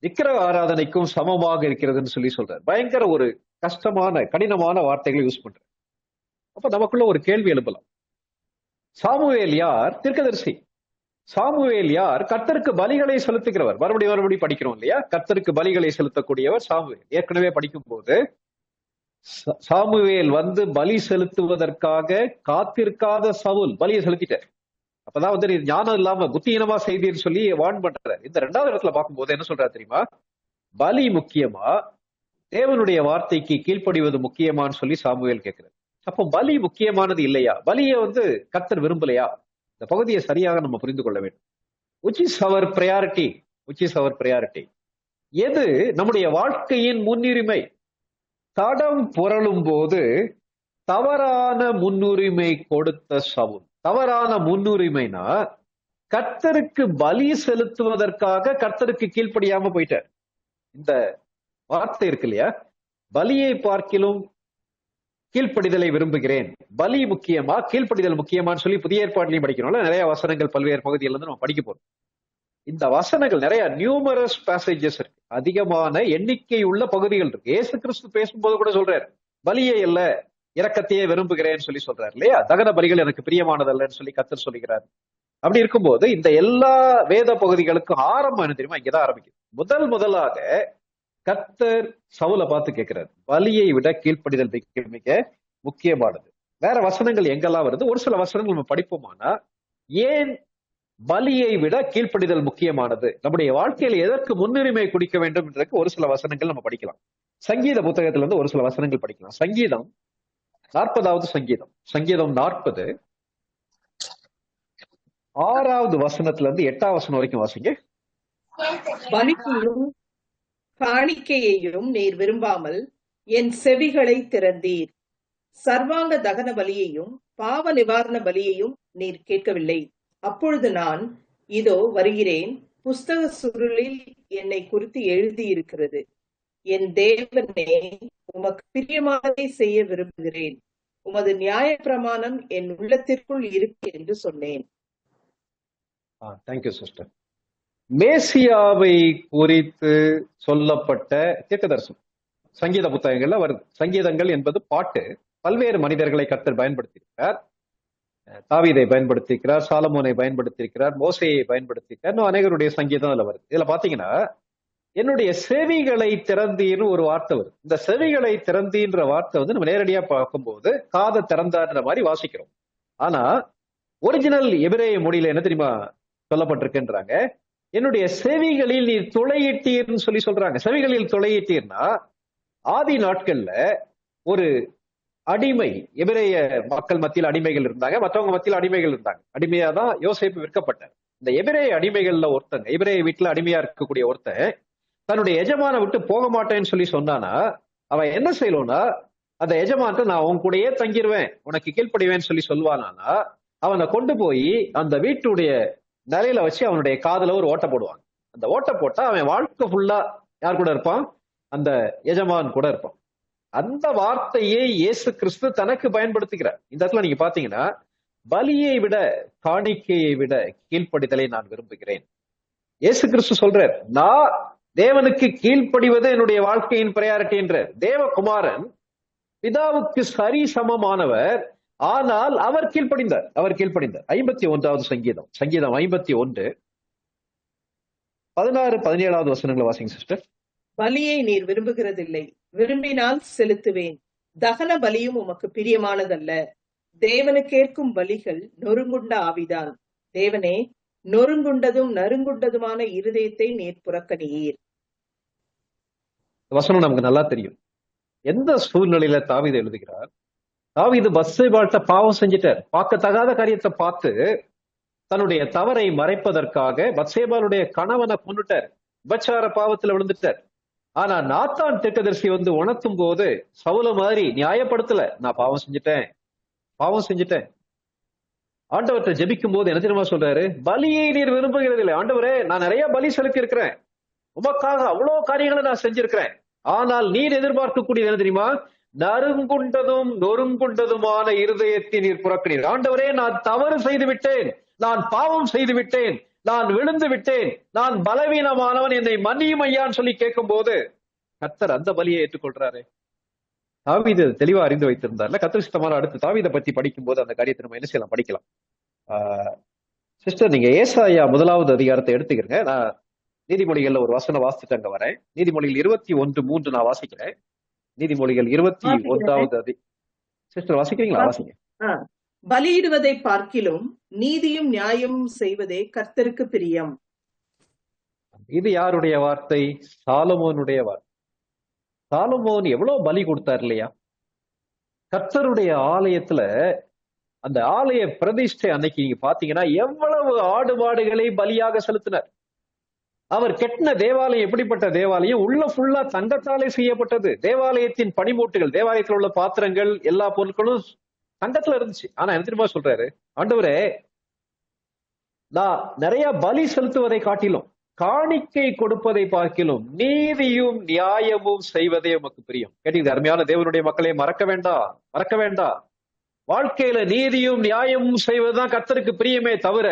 விக்கிரக ஆராதனைக்கும் சமமாக இருக்கிறதுன்னு சொல்லி சொல்றாரு. பயங்கர ஒரு கஷ்டமான கடினமான வார்த்தைகளை யூஸ் பண்ற. அப்ப நமக்குள்ள ஒரு கேள்வி எழுப்பலாம். சாமுவேல் யார்? தீர்க்கதரிசி. சாமுவேல் யார்? கர்த்தருக்கு பலிகளை செலுத்துகிறவர். மறுபடியும் படிக்கிறோம் இல்லையா? கர்த்தருக்கு பலிகளை செலுத்தக்கூடியவர் சாமுவேல். ஏற்கனவே படிக்கும் போது சாமுவேல் வந்து பலி செலுத்துவதற்காக காத்திருக்காத சவுல் பலியை செலுத்திட்டார். அப்பதான் நீ ஞானம் இல்லாம புத்தியீனமா செய்தீர்னு சொல்லி வார்ன் பண்றாரு. இந்த 2வது இடத்துல பார்க்கும்போது என்ன சொல்றாரு தெரியுமா? பலி முக்கியமா, தேவனுடைய வார்த்தைக்கு கீழ்ப்படிவது முக்கியமான்னு சொல்லி சாமுவேல் கேட்கிறார். அப்போ பலி முக்கியமானது இல்லையா? பலியை கர்த்தர் விரும்பலையா? இந்த பகுதியை சரியாக நம்ம புரிந்து கொள்ள வேண்டும். which is our priority? எது நம்முடைய வாழ்க்கையின் முன்னுரிமை? தடம் புரளும் போது தவறான முன்னுரிமை கொடுத்த சவுல். தவறான முன்னுரிமைனா கர்த்தருக்கு பலி செலுத்துவதற்காக கர்த்தருக்கு கீழ்ப்படியாம போயிட்டார். இந்த வார்த்தை இருக்கு இல்லையா? பலியை பார்க்கிலும் கீழ்ப்படிதலை விரும்புகிறேன். பலி முக்கியமா, கீழ்ப்படிதல் முக்கியமான்னு சொல்லி புதிய ஏற்பாட்டிலையும் படிக்கிறோம்ல. நிறைய வசனங்கள் பல்வேறு பகுதியில இருந்து நம்ம படிக்க போறோம். இந்த வசனங்கள் நிறைய நியூமரஸ் பேசேஜஸ் இருக்கு, அதிகமான எண்ணிக்கை உள்ள பகுதிகள் இருக்கு. இயேசு கிறிஸ்து பேசும்போது கூட சொல்றாரு, பலியே இல்ல இரக்கத்தையே விரும்புகிறேன்னு சொல்லி சொல்றாரு இல்லையா? தகன பலிகள் எனக்கு பிரியமானதல்லன்னு சொல்லி கர்த்தர் சொல்லுகிறார். அப்படி இருக்கும்போது இந்த எல்லா வேத பகுதிகளுக்கும் ஆரம்பம் என்ன தெரியுமா? இங்கதான் ஆரம்பிக்குது. முதலாக கர்த்தர் சவுலை பார்த்து கேட்கிறார், பலியை விட கீழ்ப்படிதல் மிக முக்கியமானது. வேற வசனங்கள் எங்கெல்லாம் வருது? ஒரு சில வசனங்கள் நம்ம படிப்போமானா, ஏன் பலியை விட கீழ்ப்படிதல் முக்கியமானது, நம்முடைய வாழ்க்கையில எதற்கு முன்னுரிமை கொடுக்க வேண்டும் என்றதுக்கு ஒரு சில வசனங்கள் நம்ம படிக்கலாம். சங்கீத புத்தகத்துல இருந்து ஒரு சில வசனங்கள் படிக்கலாம். சங்கீதம் 40வது சங்கீதம் 40 6வது வசனத்துல இருந்து 8வது வசனம் வரைக்கும் வாசிங்க. பலியையும் காணிக்கையையும் நீர் விரும்பாமல் என் செவிகளை திறந்தீர். சர்வாங்க தகன பலியையும் பாவ நிவாரண பலியையும் நீர் கேட்கவில்லை. அப்பொழுது நான், இதோ வருகிறேன், புஸ்தக சுருளில் என்னை குறித்து எழுதியிருக்கிறது. என் தேவனே, உமக்கு பிரியமானதை செய்ய விரும்புகிறேன். உமது நியாய பிரமாணம் என் உள்ளத்திற்குள் இருக்கு என்று சொன்னேன். Thank you sister. மேசியாவை குறித்து சொல்லப்பட்ட தீர்க்கதரிசனம் சங்கீத புத்தகங்கள்ல வருது. சங்கீதங்கள் என்பது பாட்டு. பல்வேறு மனிதர்களை கர்த்தர் பயன்படுத்தியிருக்கிறார். தாவீதை பயன்படுத்தியிருக்கிறார், சாலமோனை பயன்படுத்தியிருக்கிறார், மோசேயை பயன்படுத்தியிருக்கிறார், இன்னும் அநேகருடைய சங்கீதம் அதுல வருது. இதுல பாத்தீங்கன்னா என்னுடைய செவிகளை திறந்தீர்னு ஒரு வார்த்தை வருது. இந்த செவிகளை திறந்தீன்ற வார்த்தை வந்து நம்ம நேரடியா பார்க்கும்போது காதை திறந்தார்ன்ற மாதிரி வாசிக்கிறோம். ஆனா ஒரிஜினல் எபிரேய மொழியில என்ன தெரியுமா சொல்லப்பட்டிருக்குன்றாங்க, என்னுடைய செவிகளில் நீர் துளையிட்டீர்னு சொல்லி சொல்றாங்க. செவிகளில் துளையிட்டீர்னா ஆதி நாட்கள்ல ஒரு அடிமை, எபிரேய மக்கள் மத்தியில் அடிமைகள் இருந்தாங்க, மற்றவங்க மத்தியில் அடிமைகள் இருந்தாங்க. அடிமையா தான் யோசேப்பு விற்கப்பட்டார். இந்த எபிரேய அடிமைகள்ல ஒருத்தங்க, எபிரேய வீட்டுல அடிமையா இருக்கக்கூடிய ஒருத்தன் தன்னுடைய எஜமான விட்டு போக மாட்டேன்னு சொல்லி சொன்னானா, அவன் என்ன செய்யணும்னா, அந்த எஜமான்ட்ட நான் உன் கூடயே தங்கிடுவேன், உனக்கு கீழ்ப்படிவேன்னு சொல்லி சொல்வானா, அவனை கொண்டு போய் அந்த வீட்டுடைய நிலையில வச்சு அவனுடைய காதுல ஒரு ஓட்டை போடுவாங்க. அந்த ஓட்டை போட்டா அவன் வாழ்க்கை ஃபுல்லா யார் கூட இருப்பான்? அந்த எஜமான் கூட இருப்பான். அந்த வார்த்தையை இயேசு கிறிஸ்து தனக்கு பயன்படுத்துகிறார். இந்த இடத்துல நீங்க பாத்தீங்கன்னா, பலியை விட காணிக்கையை விட கீழ்ப்படிதலை நான் விரும்புகிறேன். இயேசு கிறிஸ்து சொல்றார், நான் தேவனுக்கு கீழ்ப்படிவது என்னுடைய வாழ்க்கையின் பிரையாரிட்டி என்ற. தேவகுமாரன் பிதாவுக்கு சரி சமமானவர், ஆனால் அவர் கீழ்ப்படிந்தார். 51வது சங்கீதம் 51 16 17வது வசனங்களை வாசிங்க சிஸ்டர். பலியை நீர் விரும்புகிறதில்லை, விரும்பினால் செலுத்துவேன். தகன பலியும் உமக்கு பிரியமானதல்ல. தேவனுக்கேற்கும் பலிகள் நொறுங்குண்ட ஆவிதான். தேவனே, நொறுங்குண்டதும் நறுங்குண்டதுமான இருதயத்தை நீர் புறக்கணியீர். வசனம் நமக்கு நல்லா தெரியும். எந்த சூழ்நிலையில தாவீது எழுதுகிறார்? தாவீது பத்சேபாள்கிட்ட பாவம் செஞ்சிட்டார். பார்க்கத்தகாத காரியத்தை பார்த்து தன்னுடைய தவறை மறைப்பதற்காக பத்சேபாளுடைய கணவனை கொண்டுட்டார். விபச்சார பாவத்துல விழுந்துட்டார். ஆனா நாத்தான் தீர்க்கதரிசி வந்து உணர்த்தும் போது சவுல மாதிரி நியாயப்படுத்தல, நான் பாவம் செஞ்சுட்டேன். ஆண்டவர்கிட்ட ஜெபிக்கும் போது என்ன தெரியுமா சொல்றாரு? பலியை நீர் விரும்புகிறது இல்லை. ஆண்டவரே, நான் நிறைய பலி செலுத்தி இருக்கிறேன், உமக்காக அவ்வளவு காரியங்களை நான் செஞ்சிருக்கிறேன். ஆனால் நீர் எதிர்பார்க்கக்கூடியது என்ன தெரியுமா? நறுங்குண்டதும் நொறுங்குண்டதுமான இருதயத்தை நீர் புறக்கணீர். ஆண்டவரே, நான் தவறு செய்து விட்டேன், நான் பாவம் செய்து விட்டேன், நான் விழுந்து விட்டேன், நான் பலவீனமானவன், என்னை மன்னியும் ஐயான்னு சொல்லி கேட்கும் போது கர்த்தர் அந்த பலியை ஏற்றுக்கொள்றாரு. தாவீது தெளிவா அறிந்து வைத்திருந்தார்ல. கர்த்தர் சித்தமான அடுத்து தாவீதை பத்தி படிக்கும் போது அந்த காரியத்தை நம்ம என்ன செய்யலாம், படிக்கலாம். சிஸ்டர், நீங்க ஏசாயா 1வது அதிகாரத்தை எடுத்துக்கிறங்க. நான் நீதிமொழிகள்ல ஒரு வசனம் வாசிச்சுட்டு அங்க வரேன். நீதிமொழிகள் 21:3 நான் வாசிக்கிறேன். நீதிமொழிகள் 21வது சிஸ்டர் வாசிக்கிறீங்களா? வாசிங்க. பலியிடுவதை பார்க்கிலும் நீதியும் நியாயமும் செய்வதே கர்த்தருக்கு பிரியம். இது யாருடைய வார்த்தை? சாலமோனுடைய வார்த்தை. சாலமோன் எவ்வளவு பலி கொடுத்தார் இல்லையா? கர்த்தருடைய ஆலயத்துல அந்த ஆலய பிரதிஷ்டை அன்னைக்கு நீங்க பாத்தீங்கன்னா எவ்வளவு ஆடு மாடுகளை பலியாக செலுத்தினார். அவர் கெட்டின தேவாலயம் எப்படிப்பட்ட தேவாலயம்? உள்ள ஃபுல்லா தங்கத்தாலே செய்யப்பட்டது. தேவாலயத்தின் பனிமூட்டுகள், தேவாலயத்தில் உள்ள பாத்திரங்கள், எல்லா பொருட்களும் தங்கத்துல இருந்துச்சு. ஆனா என்ன தெரியுமா சொல்றாரு? ஆண்டவரே, நான் நிறைய பலி செலுத்துவதை காட்டிலும் காணிக்கை கொடுப்பதை பார்க்கிலும் நீதியும் நியாயமும் செய்வதே உமக்கு பிரியம். கேட்டீங்க அருமையான தேவனுடைய மக்களே, மறக்க வேண்டாம். வாழ்க்கையில நீதியும் நியாயமும் செய்வதுதான் கர்த்தருக்கு பிரியமே தவிர,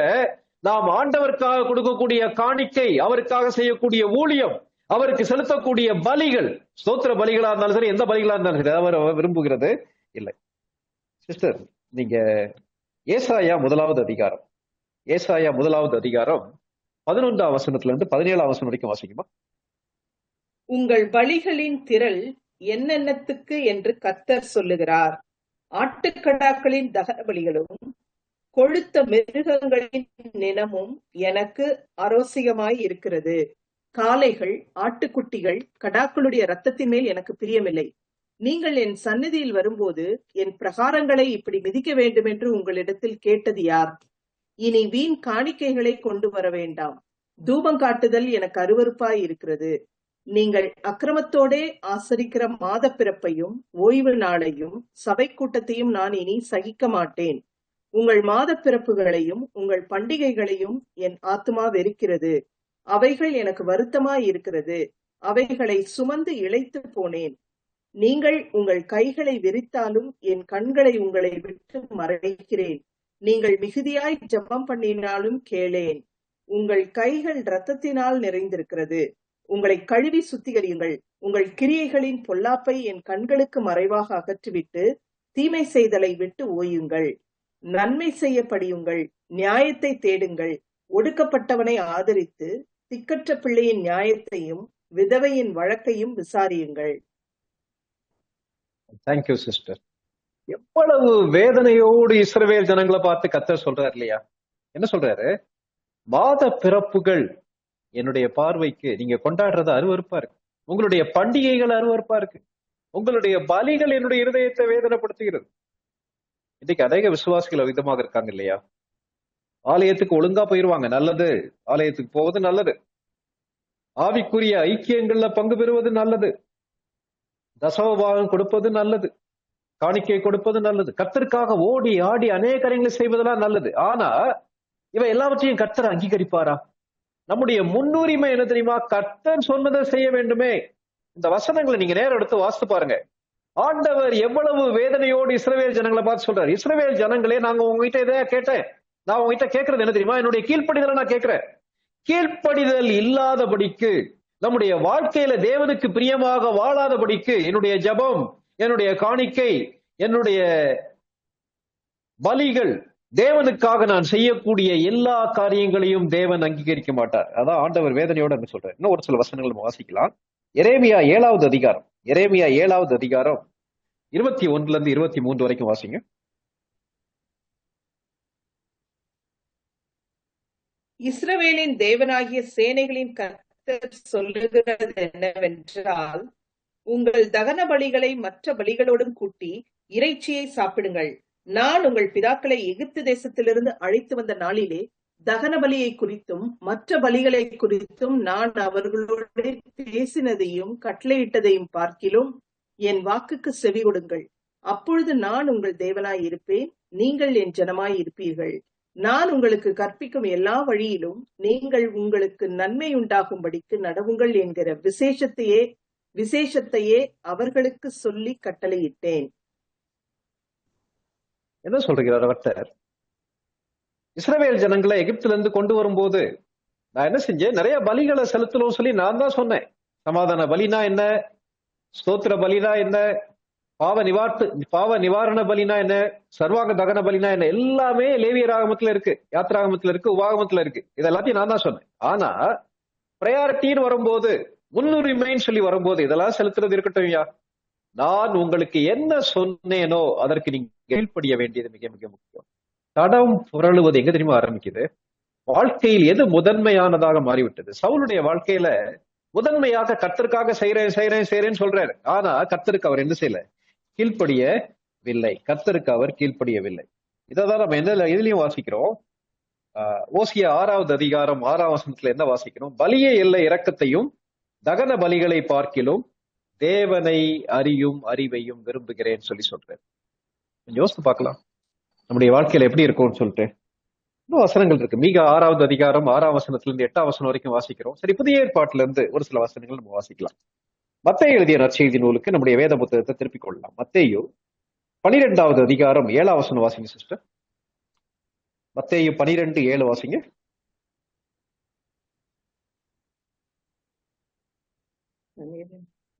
நாம் ஆண்டவருக்காக கொடுக்கக்கூடிய காணிக்கை, அவருக்காக செய்யக்கூடிய ஊழியம், அவருக்கு செலுத்தக்கூடிய பலிகள், ஸ்தோத்திர பலிகளா இருந்தாலும் சரி, எந்த பலிகளா இருந்தாலும் சரி, அவர் விரும்புகிறது இல்லை. சிஸ்டர், நீங்க ஏசாயா 1வது அதிகாரம் 11வது வசனத்துல இருந்து 17வது வசனம் வரைக்கும் வாசிக்குமா? உங்கள் பலிகளின் திரள் என்னென்னத்துக்கு என்று கர்த்தர் சொல்லுகிறார். ஆட்டுக்கடாக்களின் தகன பலிகளும் கொழுத்த மிருகங்களின் நினமும் எனக்கு அரோசியமாய் இருக்கிறது. காளைகள், ஆட்டுக்குட்டிகள், கடாக்களுடைய இரத்தத்தின் மேல் எனக்கு பிரியமில்லை. நீங்கள் என் சந்நிதியில் வரும்போது என் பிரகாரங்களை இப்படி மிதிக்க வேண்டும் என்று உங்களிடத்தில் கேட்டது யார்? இனி வீண் காணிக்கைகளை கொண்டு வர வேண்டாம். தூபம் காட்டுதல் எனக்கு அருவருப்பாய் இருக்கிறது. நீங்கள் அக்கிரமத்தோடே ஆசரிக்கிற மாத பிறப்பையும் ஓய்வு நாளையும் சபை கூட்டத்தையும் நான் இனி சகிக்க மாட்டேன். உங்கள் மாத பிறப்புகளையும் உங்கள் பண்டிகைகளையும் என் ஆத்துமா வெறுக்கிறது. அவைகள் எனக்கு வருத்தமாய் இருக்கிறது. அவைகளை சுமந்து இளைத்து போனேன். நீங்கள் உங்கள் கைகளை விரித்தாலும் என் கண்களை உங்களை விட்டு மறைக்கிறேன். நீங்கள் மிகுதியாய் ஜெபம் பண்ணினாலும் கேளேன். உங்கள் கைகள் இரத்தத்தினால் நிறைந்திருக்கிறது. உங்களை கழுவி சுத்திகரியுங்கள். உங்கள் கிரியைகளின் பொல்லாப்பை என் கண்களுக்கு மறைவாக அகற்றிவிட்டு தீமை செய்தலை விட்டு ஓயுங்கள். நன்மை செய்ய படியுங்கள். நியாயத்தை தேடுங்கள். ஒடுக்கப்பட்டவனை ஆதரித்து திக்கற்ற பிள்ளையின் நியாயத்தையும் விதவையின் வழக்கையும் விசாரியுங்கள். Thank you sister. எவ்வளவு வேதனையோடு இஸ்ரவேல் ஜனங்களை பார்த்து கர்த்தர் சொல்றாரு இல்லையா? என்ன சொல்றாரு? மாத பிறப்புகள் என்னுடைய பார்வைக்கு நீங்க கொண்டாடுறது அருவருப்பா இருக்கு. உங்களுடைய பண்டிகைகள் அருவருப்பா இருக்கு. உங்களுடைய பலிகள் என்னுடைய இருதயத்தை வேதனைப்படுத்துகிறது. இன்னைக்கு அநேக விசுவாசிகள் விதமாக இருக்காங்க இல்லையா? ஆலயத்துக்கு ஒழுங்கா போயிருவாங்க, நல்லது. ஆலயத்துக்கு போவது நல்லது. ஆவிக்குரிய ஐக்கியங்கள்ல பங்கு பெறுவது நல்லது. தசமபாகம் கொடுப்பது நல்லது. காணிக்கை கொடுப்பது நல்லது. கர்த்தருக்காக ஓடி ஆடி அநேக காரியங்களை செய்வதெல்லாம் நல்லது. ஆனா இவன் எல்லாவற்றையும் கர்த்தர் அங்கீகரிப்பாரா? நம்முடைய முன்னுரிமை என்ன தெரியுமா? கர்த்தர் சொன்னதை செய்ய வேண்டுமே. இந்த வசனங்களை நீங்க நேரம் எடுத்து வாசித்து பாருங்க. ஆண்டவர் எவ்வளவு வேதனையோடு இஸ்ரவேல் ஜனங்களை பார்த்து சொல்றாரு, இஸ்ரவேல் ஜனங்களே, நாங்க உங்ககிட்ட இதை கேட்டேன். நான் உங்ககிட்ட கேட்கறது என்ன தெரியுமா? என்னுடைய கீழ்ப்படிதலை நான் கேட்கிறேன். கீழ்ப்படிதல் இல்லாதபடிக்கு, நம்முடைய வாழ்க்கையில தேவனுக்கு பிரியமாக வாழாதபடிக்கு என்னுடைய ஜெபம், என்னுடைய காணிக்கை, என்னுடைய பலிகள், தேவனுக்காக நான் செய்யக்கூடிய எல்லா காரியங்களையும் தேவன் அங்கீகரிக்க மாட்டார். அதான் ஆண்டவர் வேதனையோடு அங்க சொல்றாரு. இன்னும் ஒரு சில வசனங்கள் நம்ம வாசிக்கலாம். எரேமியா 7வது அதிகாரம், எரேமியா 7வது அதிகாரம் 21 23 வரைக்கும் வாசிங்க. இஸ்ரவேலின் தேவனாகிய சேனைகளின் கர்த்தர் சொல்லுகிறது என்னவென்றால், உங்கள் தகன பலிகளை மற்ற பலிகளோடும் கூட்டி இறைச்சியை சாப்பிடுங்கள். நான் உங்கள் பிதாக்களை எகிப்து தேசத்திலிருந்து அழைத்து வந்த நாளிலே தகன பலியை குறித்தும் மற்ற பலிகளை குறித்தும் நான் அவர்களோடு பேசினதையும் கட்டளையிட்டதையும் பார்க்கிலும் என் வாக்குக்கு செவி கொடுங்கள். அப்பொழுது நான் உங்கள் தேவனாய் இருப்பேன், நீங்கள் என் ஜனமாய் இருப்பீர்கள். நான் உங்களுக்கு கற்பிக்கும் எல்லா வழியிலும் நீங்கள் உங்களுக்கு நன்மை உண்டாகும்படிக்கு நடவுங்கள் என்கிற விசேஷத்தையே அவர்களுக்கு சொல்லி கட்டளையிட்டேன். என்ன சொல்றார் கர்த்தர்? இஸ்ரவேல் ஜனங்களை எகிப்துல இருந்து கொண்டு வரும்போது நான் என்ன செஞ்சேன்? நிறைய பலிகளை செலுத்தணும் சொல்லி நான் தான் சொன்னேன். சமாதான பலினா என்ன, ஸ்தோத்திர பலினா என்ன, பாவ நிவாரண பலினா என்ன, சர்வாங்க தகன பலினா என்ன, எல்லாமே லேவியராகமத்துல இருக்கு, யாத்திராகமத்துல இருக்கு, உபாகமத்துல இருக்கு. இதெல்லாத்தையும் நான் தான் சொன்னேன். ஆனா பிரையாரிட்டின்னு வரும்போது, முன்னுரிமைன்னு சொல்லி வரும்போது, இதெல்லாம் செலுத்துறது இருக்கட்டும் ஐயா, நான் உங்களுக்கு என்ன சொன்னேனோ அதற்கு நீங்க கீழ்ப்படிய வேண்டியது மிக மிக முக்கியம். தடம் புரளுவது எங்க தெரியுமா ஆரம்பிக்குது? வாழ்க்கையில் எது முதன்மையானதாக மாறிவிட்டது? சவுலுடைய வாழ்க்கையில முதன்மையாக கர்த்தருக்காக செய்றேன்னு சொல்றாரு. ஆனா கர்த்தருக்கு அவர் என்ன செய்யல? கீழ்ப்படியவில்லை. கர்த்தருக்கு அவர் கீழ்ப்படியவில்லை. இதான் நம்ம என்ன இதுலயும் வாசிக்கிறோம். ஓசியா 6வது அதிகாரம் 6ஆம் வசனத்துல என்ன வாசிக்கிறோம்? பலியே இல்லை இரக்கத்தையும் தகன பலிகளை பார்க்கிலும் தேவனை அறியும் அறிவையும் விரும்புகிறேன்னு சொல்லி சொல்றாரு. யோசித்து பார்க்கலாம் நம்முடைய வாழ்க்கையில எப்படி இருக்கும்னு சொல்லிட்டு. இன்னும் வசனங்கள் இருக்கு. மீகா 6வது அதிகாரம் 6ஆம் வசனத்துல இருந்து 8ஆம் வசனம் வரைக்கும் வாசிக்கிறோம். சரி, புதிய ஏற்பாட்டுல இருந்து ஒரு சில வசனங்கள் நம்ம வாசிக்கலாம். மத்தேயு எழுதிய நற்செய்தி நூலுக்கு நம்முடைய வேத புத்தகத்தை திருப்பிக் கொள்ளலாம். மத்தேயு 12வது அதிகாரம் 7ஆம் வசனம் வாசிங்க சிஸ்டர். மத்தேயு 12:7 வாசிங்க.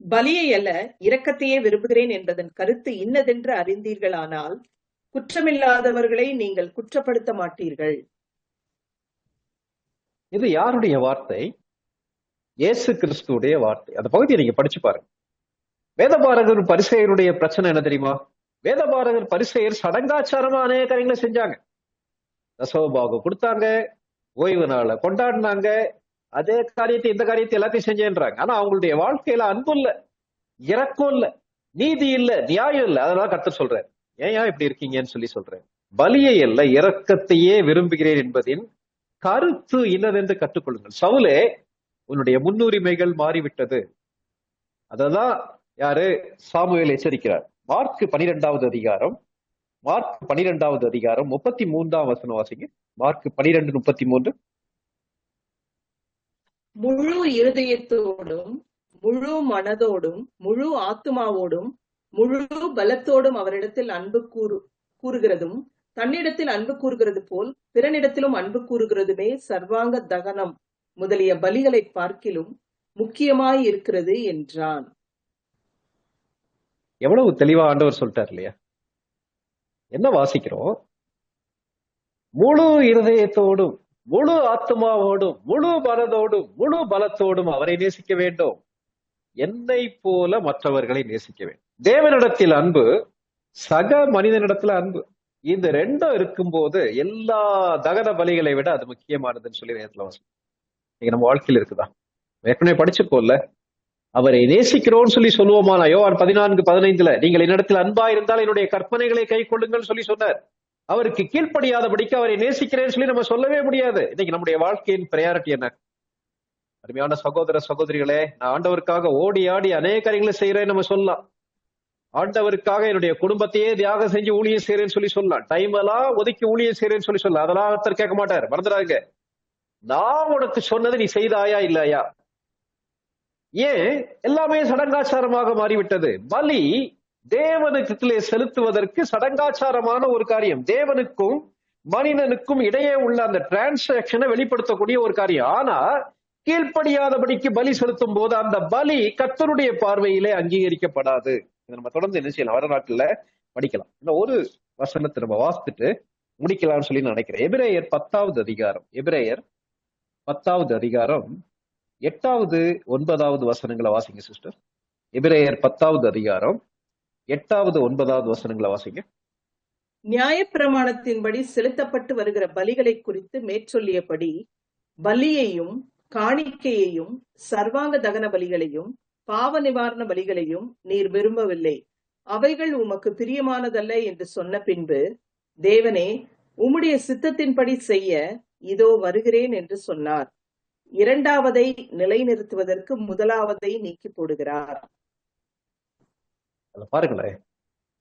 பலியை அல்ல இரக்கத்தையே விரும்புகிறேன் என்பதன் கருத்து இன்னதென்று அறிந்தீர்களானால் குற்றமில்லாதவர்களை நீங்கள் குற்றப்படுத்த மாட்டீர்கள். இது யாருடைய வார்த்தை? இயேசு கிறிஸ்துடைய வார்த்தை. அந்த பகுதியை நீங்க படிச்சு பாருங்க. வேதபாரகர் பரிசேயருடைய பிரச்சனை என்ன தெரியுமா? வேதபாரகர் பரிசேயர் சடங்காச்சாரமா அநேக காரியங்களை செஞ்சாங்க. தசமபாகம் கொடுத்தாங்க, ஓய்வு நாளை கொண்டாடினாங்க, அதே காரியத்தை இந்த காரியத்தை எல்லாத்தையும் செஞ்சேன்றாங்க. ஆனா அவங்களுடைய வாழ்க்கையில அன்பு இல்ல, இரக்கம் இல்ல, நீதி இல்ல, நியாயம் இல்ல. அதனால கர்த்தர் சொல்றாரு, ஏன் இப்படி இருக்கீங்கன்னு சொல்லி சொல்றேன். பலியை அல்ல இரக்கத்தையே விரும்புகிறேன் என்பதின் கருத்து இன்னதென்று கற்றுக்கொள்ளுங்கள். சவுலே, உன்னுடைய முன்னுரிமைகள் மாறிவிட்டது. அததான் யாரு சாமுவேல் எச்சரிக்கிறார். மார்க் 12வது அதிகாரம், மார்க் 12வது அதிகாரம் 33ஆம் வசனம் வாசிங்க. மார்க் 12:33. முழு இருதயத்தோடும் முழு மனதோடும் முழு ஆத்துமாவோடும் முழு பலத்தோடும் அவரிடத்தில் அன்பு கூறுகிறதும் தன்னிடத்தில் அன்பு கூறுகிறது போல் பிறனிடத்திலும் அன்பு கூறுகிறதுமே சர்வாங்க தகனம் முதலிய பலிகளை பார்க்கிலும் முக்கியமாய் இருக்கிறது என்றான். எவ்வளவு தெளிவா ஆண்டவர் சொல்லிட்டார் இல்லையா? என்ன வாசிக்கிறோம்? முழு இருதயத்தோடும் முழு ஆத்மாவோடும் முழு மனதோடும் முழு பலத்தோடும் அவரை நேசிக்க வேண்டும். என்னை போல மற்றவர்களை நேசிக்க வேண்டும். தேவனிடத்தில் அன்பு, சக மனிதனிடத்துல அன்பு, இந்த ரெண்டும் இருக்கும்போது எல்லா தகன பலிகளை விட அது முக்கியமானதுன்னு சொல்லி நேரத்துல வாசிக்கிறோம். நீங்க நம்ம வாழ்க்கையில் இருக்குதா? ஏற்கனவே படிச்சிருக்கோம்ல, அவரை நேசிக்கிறோம்னு சொல்லி சொல்லுவோமானா யோவான் 14:15 நீங்கள் என்னிடத்தில் அன்பா இருந்தால் என்னுடைய கற்பனைகளை கை கொள்ளுங்கள் சொல்லி சொன்னார். அவருக்கு கீழ்ப்படியாதபடிக்கு அவரை நேசிக்கிறேன்னு சொல்லி நம்ம சொல்லவே முடியாது. இன்னைக்கு நம்முடைய வாழ்க்கையின் பிரையாரிட்டி என்ன? அருமையான சகோதர சகோதரிகளே, நான் ஆண்டவருக்காக ஓடி ஆடி அநேக காரியங்களை செய்யறேன்னு நம்ம சொல்லலாம். ஆண்டவருக்காக என்னுடைய குடும்பத்தையே தியாகம் செஞ்சு ஊழியம் செய்யறேன்னு சொல்லி சொல்லலாம். டைம் எல்லாம் ஒதுக்கி ஊழியம் செய்யறேன்னு சொல்லி சொல்லலாம். அதெல்லாம் ஒருத்தர் கேட்க மாட்டார், மறந்துடாங்க. நான் உனக்கு சொன்னது நீ செய்தாயா இல்லையா? ஏன் எல்லாமே சடங்காச்சாரமாக மாறிவிட்டது? பலி தேவனுக்கு செலுத்துவதற்கு சடங்காச்சாரமான ஒரு காரியம், தேவனுக்கும் மனிதனுக்கும் இடையே உள்ள அந்த டிரான்சாக்சனை வெளிப்படுத்தக்கூடிய ஒரு காரியம். ஆனா கீழ்ப்படியாதபடிக்கு பலி செலுத்தும் போது அந்த பலி கர்த்தருடைய பார்வையிலே அங்கீகரிக்கப்படாது. நம்ம தொடர்ந்து என்ன செய்யலாம்? வர நாட்கள்ல படிக்கலாம். இந்த ஒரு வசனத்தை நம்ம வாசித்துட்டு முடிக்கலாம்னு சொல்லி நினைக்கிறேன். எபிரேயர் 10வது அதிகாரம், எபிரேயர் 10வது அதிகாரம் 8வது 9வது வசனங்களை வாசிங்க சிஸ்டர். எபிரேயர் 10வது அதிகாரம் 8வது 9வது வசனங்களை வாசிங்க. நியாயப்பிரமாணத்தின்படி செலுத்தப்பட்டு வருகிற பலிகளை குறித்து மேற்சொல்லியபடி பலியையும் காணிக்கையையும் சர்வாங்க தகன பலிகளையும் பாவ நிவாரண பலிகளையும் நீர் விரும்பவில்லை, அவைகள் உமக்கு பிரியமானதல்ல என்று சொன்ன பின்பு தேவனே உம்முடைய சித்தத்தின்படி செய்ய இதோ வருகிறேன் என்று சொன்னார். இரண்டாவதை நிலைநிறுத்துவதற்கு முதலாவதை நீக்கி போடுகிறார். பாருங்களேன்,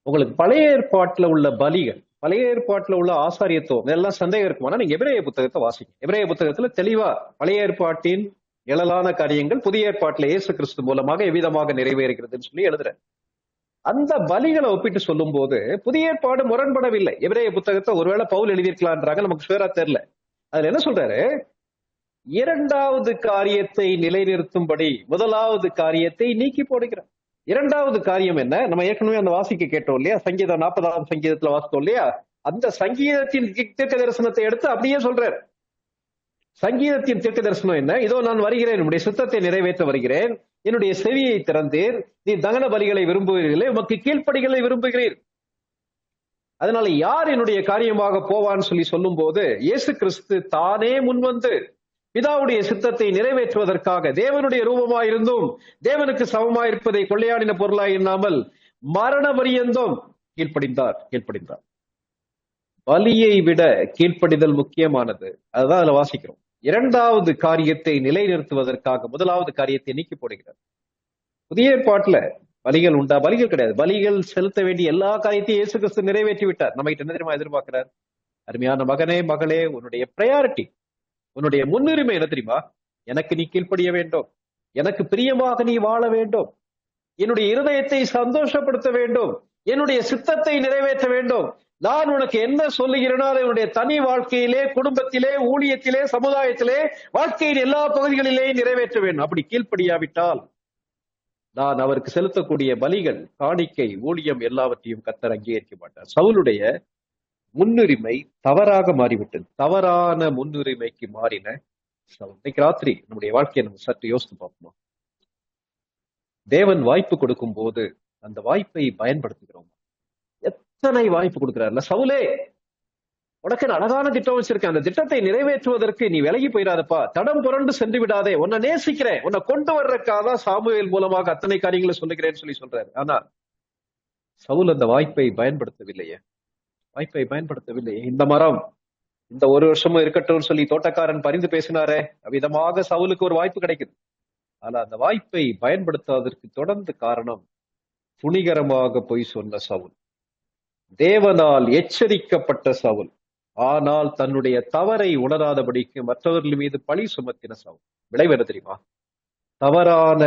உங்களுக்கு பழைய ஏற்பாட்டுல உள்ள பலிகள், பழைய ஏற்பாட்டுல உள்ள ஆசாரியத்துவம் இதெல்லாம் சந்தேகம் இருக்குமானா நீங்க எபிரேய புத்தகத்தை வாசிங்க. எபிரேய புத்தகத்துல தெளிவா பழைய ஏற்பாட்டின் எழலான காரியங்கள் புதிய ஏற்பாட்டுல இயேசு கிறிஸ்து மூலமாக எவ்விதமாக நிறைவேறுகிறதுன்னு சொல்லி எழுதுறேன். அந்த பலிகளை ஒப்பிட்டு சொல்லும் போது புதிய ஏற்பாடு முரண்படவில்லை. எபிரேய புத்தகத்தை ஒருவேளை பவுல் எழுதியிருக்கலான்றாங்க, நமக்கு ஷுவரா தெரியல. அதுல என்ன சொல்றாரு? இரண்டாவது காரியத்தை நிலைநிறுத்தும்படி முதலாவது காரியத்தை நீக்கி போடுகிறார். இரண்டாவது காரியம் என்ன? நம்ம ஏற்கனவே அந்த வாசிக்க கேட்டோம் இல்லையா? சங்கீதம் 40ஆம் சங்கீதத்துல வாசித்தோம் இல்லையா? அந்த சங்கீதத்தின் தீர்க்க தரிசனத்தை எடுத்து அப்படியே சொல்றாரு. சங்கீதத்தின் தீர்க்க தரிசனம் என்ன? இதோ நான் வருகிறேன், என்னுடைய சித்தத்தை நிறைவேற்ற வருகிறேன், என்னுடைய செவியை திறந்தீர், நீ தகன பலிகளை விரும்புகிறீர்களே, உமக்கு கீழ்ப்படிகளை விரும்புகிறீர். அதனால யார் என்னுடைய காரியமாக போவான்னு சொல்லி சொல்லும் போது இயேசு கிறிஸ்து தானே முன்வந்து பிதாவுடைய சித்தத்தை நிறைவேற்றுவதற்காக தேவனுடைய ரூபமாயிருந்தும் தேவனுக்கு சமமாயிருப்பதை கொள்ளையாடின பொருளாய் எண்ணாமல் மரண பரியந்தம் கீழ்ப்படிந்தார். பலியை விட கீழ்ப்படிதல் முக்கியமானது. அதுதான் அதுல வாசிக்கிறோம். இரண்டாவது காரியத்தை நிலைநிறுத்துவதற்காக முதலாவது காரியத்தை நீக்கி போடுகிறார். புதிய ஏற்பாட்டுல பலிகள் உண்டா? பலிகள் கிடையாது. பலிகள் செலுத்த வேண்டிய எல்லா காரியத்தையும் இயேசு கிறிஸ்து நிறைவேற்றி விட்டார். நம்ம கிட்ட என்ன தெரியுமா எதிர்பார்க்கிறார்? அருமையான மகனே மகளே, உன்னுடைய பிரையாரிட்டி, உன்னுடைய முன்னுரிமை என்ன தெரியுமா? எனக்கு நீ கீழ்ப்படிய வேண்டும், எனக்கு பிரியமாக நீ வாழ வேண்டும், என்னுடைய இருதயத்தை சந்தோஷப்படுத்த வேண்டும், என்னுடைய சித்தத்தை நிறைவேற்ற வேண்டும். நான் உனக்கு என்ன சொல்லுகிறேனோ அதை உன்னுடைய தனி வாழ்க்கையிலே, குடும்பத்திலே, ஊழியத்திலே, சமுதாயத்திலே, வாழ்க்கையின் எல்லா பகுதிகளிலேயும் நிறைவேற்ற வேண்டும். அப்படி கீழ்ப்படியாவிட்டால் நான் அவருக்கு செலுத்தக்கூடிய பலிகள், காணிக்கை, ஊழியம் எல்லாவற்றையும் கர்த்தர் அங்கீகரிக்க மாட்டார். சவுலுடைய முன்னுரிமை தவறாக மாறிவிட்டது. தவறான முன்னுரிமைக்கு மாறின சவுல். இன்னைக்கு ராத்திரி நம்முடைய வாழ்க்கையை நம்ம சற்று யோசித்து பார்ப்போமா? தேவன் வாய்ப்பு கொடுக்கும் போது அந்த வாய்ப்பை பயன்படுத்துகிறோம். எத்தனை வாய்ப்பு கொடுக்கிறார்ல. சவுலே, உனக்கு அழகான திட்டம் வச்சிருக்கேன், அந்த திட்டத்தை நிறைவேற்றுவதற்கு நீ விலகி போயிடாதப்பா, தடம் புரண்டு சென்று விடாதே, உன்னை நேசிக்கிறேன், உன்னை கொண்டு வர்றதுக்காக சாமுவேல் மூலமாக அத்தனை காரியங்களை சொல்லுகிறேன்னு சொல்லி சொல்றாரு. ஆனா சவுல் அந்த வாய்ப்பை பயன்படுத்தவில்லையே. இந்த மரம் இந்த ஒரு வருஷமும் இருக்கட்டும் சொல்லி தோட்டக்காரன் பரிந்து பேசினாரே, அவ்விதமாக சவுலுக்கு ஒரு வாய்ப்பு கிடைக்குது. ஆனா அந்த வாய்ப்பை பயன்படுத்தாததற்கு தொடர்ந்து காரணம் துணிகரமாக பொய் சொன்ன சவுல், தேவனால் எச்சரிக்கப்பட்ட சவுல், ஆனால் தன்னுடைய தவறை உணராதபடிக்கு மற்றவர்கள் மீது பழி சுமத்தின சவுல். விளைவு என்ன தெரியுமா? தவறான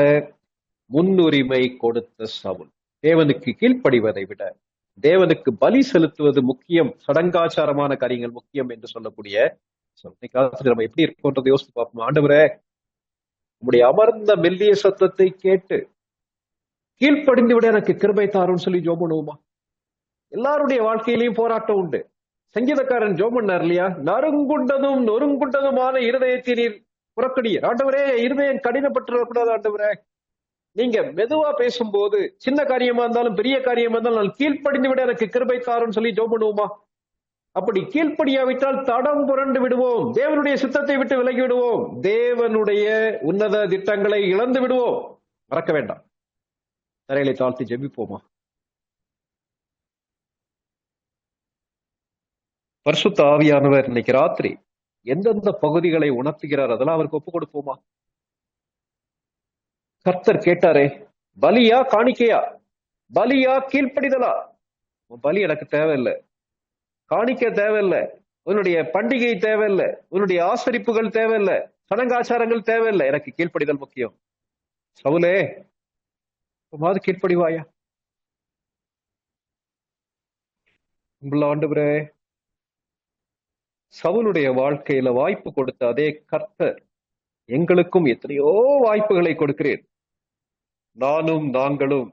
முன்னுரிமை கொடுத்த சவுல். தேவனுக்கு கீழ்ப்படிவதை விட தேவனுக்கு பலி செலுத்துவது முக்கியம், சடங்காச்சாரமான காரியங்கள் முக்கியம் என்று சொல்லக்கூடிய நம்ம எப்படி இருக்கோன்றதை யோசித்து பார்ப்போம். ஆண்டவரே, உம்முடைய அமர்ந்த மெல்லிய சத்தத்தை கேட்டு கீழ்ப்படிந்து விட எனக்கு கிருபை தாருன்னு சொல்லி ஜோம் பண்ணுவோமா? எல்லாருடைய வாழ்க்கையிலையும் போராட்டம் உண்டு. சங்கீதக்காரன் ஜோம் பண்ணார் இல்லையா? நறுங்குண்டதும் நொறுங்குண்டதுமான இருதயத்தை நீர் புறக்கடிய. ஆண்டவரே, இருதயம் கடினப்பட்டுறக்கூடாது ஆண்டவரே. நீங்க மெதுவா பேசும்போது சின்ன காரியமா இருந்தாலும் பெரிய காரியமா இருந்தாலும் நான் கீழ்ப்படிந்து விட எனக்கு கிருபை தாருன்னு சொல்லி ஜோம் பண்ணுவோமா? அப்படி கீழ்ப்படியாவிட்டால் தடம் புரண்டு விடுவோம், தேவனுடைய சித்தத்தை விட்டு விலகி விடுவோம், தேவனுடைய உன்னத திட்டங்களை இழந்து விடுவோம். மறக்க வேண்டாம். தரையிலை தாழ்த்தி ஜெபிப்போமா? பரிசுத்த ஆவியானவர் இன்னைக்கு ராத்திரி எந்தெந்த பகுதிகளை உணர்த்துகிறார் அதெல்லாம் அவருக்கு ஒப்பு கொடுப்போமா? கர்த்தர் கேட்டாரே, பலியா காணிக்கையா, பலியா கீழ்ப்படிதலா? பலி எனக்கு தேவையில்லை, காணிக்க தேவையில்லை, உன்னுடைய பண்டிகை தேவையில்லை, உன்னுடைய ஆசரிப்புகள் தேவையில்லை, சடங்காச்சாரங்கள் தேவையில்லை, எனக்கு கீழ்ப்படிதல் முக்கியம். சவுலே, உமாவது கீழ்ப்படிவாயா? ஆண்டவரே, சவுலுடைய வாழ்க்கையில வாய்ப்பு கொடுத்த அதே கர்த்தர் எங்களுக்கும் எத்தனையோ வாய்ப்புகளை கொடுக்கிறேன். நாங்களும்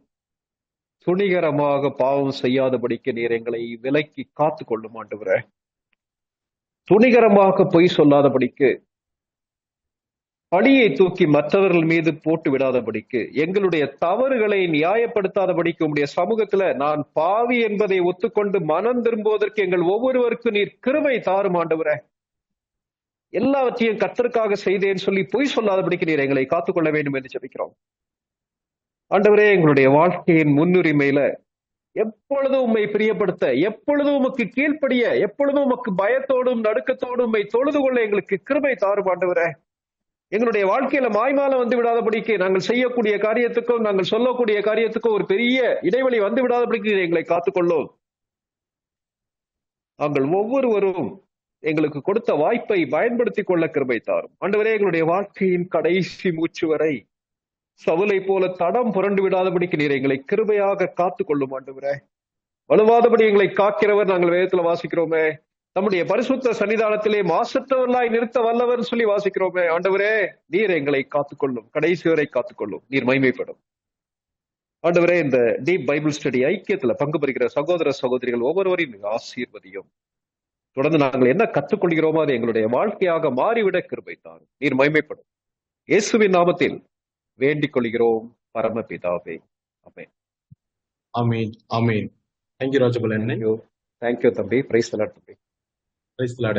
துணிகரமாக பாவம் செய்யாதபடிக்கு நீர் எங்களை விலக்கி காத்து கொள்ளும் ஆண்டவரே. துணிகரமாக பொய் சொல்லாதபடிக்கு, பழியை தூக்கி மற்றவர்கள் மீது போட்டு விடாதபடிக்கு, எங்களுடைய தவறுகளை நியாயப்படுத்தாதபடிக்கு, உம்முடைய சமூகத்துல நான் பாவி என்பதை ஒத்துக்கொண்டு மனம் திரும்புவதற்கு எங்கள் ஒவ்வொருவருக்கும் நீர் கிருபை தாரும் ஆண்டவரே. எல்லாவற்றையும் கர்த்தருக்காக செய்தேன்னு சொல்லி பொய் சொல்லாதபடிக்கு நீர் எங்களை காத்துக்கொள்ள வேண்டும் என்று ஜெபிக்கிறோம். ஆண்டவரே, எங்களுடைய வாழ்க்கையின் முன்னுரிமையில எப்பொழுதும் உம்மை பிரியப்படுத்த, எப்பொழுதும் உமக்கு கீழ்ப்படிய, எப்பொழுதும் உமக்கு பயத்தோடும் நடுக்கத்தோடும் உம்மை தொழுது கொள்ள எங்களுக்கு கிருபை தாரும் ஆண்டவரே. எங்களுடைய வாழ்க்கையில மாய்மாலம் வந்து விடாதபடிக்கு, நாங்கள் செய்யக்கூடிய காரியத்துக்கும் நாங்கள் சொல்லக்கூடிய காரியத்துக்கும் ஒரு பெரிய இடைவெளி வந்து விடாதபடிக்கு எங்களை காத்துக்கொள்ளும். நாங்கள் ஒவ்வொருவரும் எங்களுக்கு கொடுத்த வாய்ப்பை பயன்படுத்தி கொள்ள கிருபை தாரும் ஆண்டவரே. எங்களுடைய வாழ்க்கையின் கடைசி மூச்சு வரை சவுலை போல தடம் புரண்டு விடாதபடிக்கு நீர் எங்களை கிருபையாக காத்து கொள்ளும் ஆண்டவரே. வலுவாதபடி எங்களை காக்கிறவர் நாங்கள் வேதத்துல வாசிக்கிறோமே. நம்முடைய பரிசுத்த சன்னிதானத்திலே மாசற்றவர்களாய் நிறுத்த வல்லவர் சொல்லி வாசிக்கிறோமே. ஆண்டவரே, நீர் எங்களை காத்துக்கொள்ளும், கடைசி வரை காத்துக்கொள்ளும், நீர் மகிமைப்படும் ஆண்டவரே. இந்த டீப் பைபிள் ஸ்டடி ஐக்கியத்துல பங்கு பெறுகிற சகோதர சகோதரிகள் ஒவ்வொருவரையும் நீங்க ஆசீர்வதியும். தொடர்ந்து நாங்கள் என்ன கற்றுக்கொள்கிறோமோ அது எங்களுடைய வாழ்க்கையாக மாறிவிட கிருபை தாரும், நீர் மகிமைப்படும். இயேசுவின் நாமத்தில் வேண்டிக் கொள்கிறோம் பரமபிதாவே. ஆமென். ஆமென். ஆமென். தேங்க்யூ ராஜபலன். தேங்க்யூ தம்பி. பிரைஸ் தி லார்ட் தம்பி. Praise the Lord.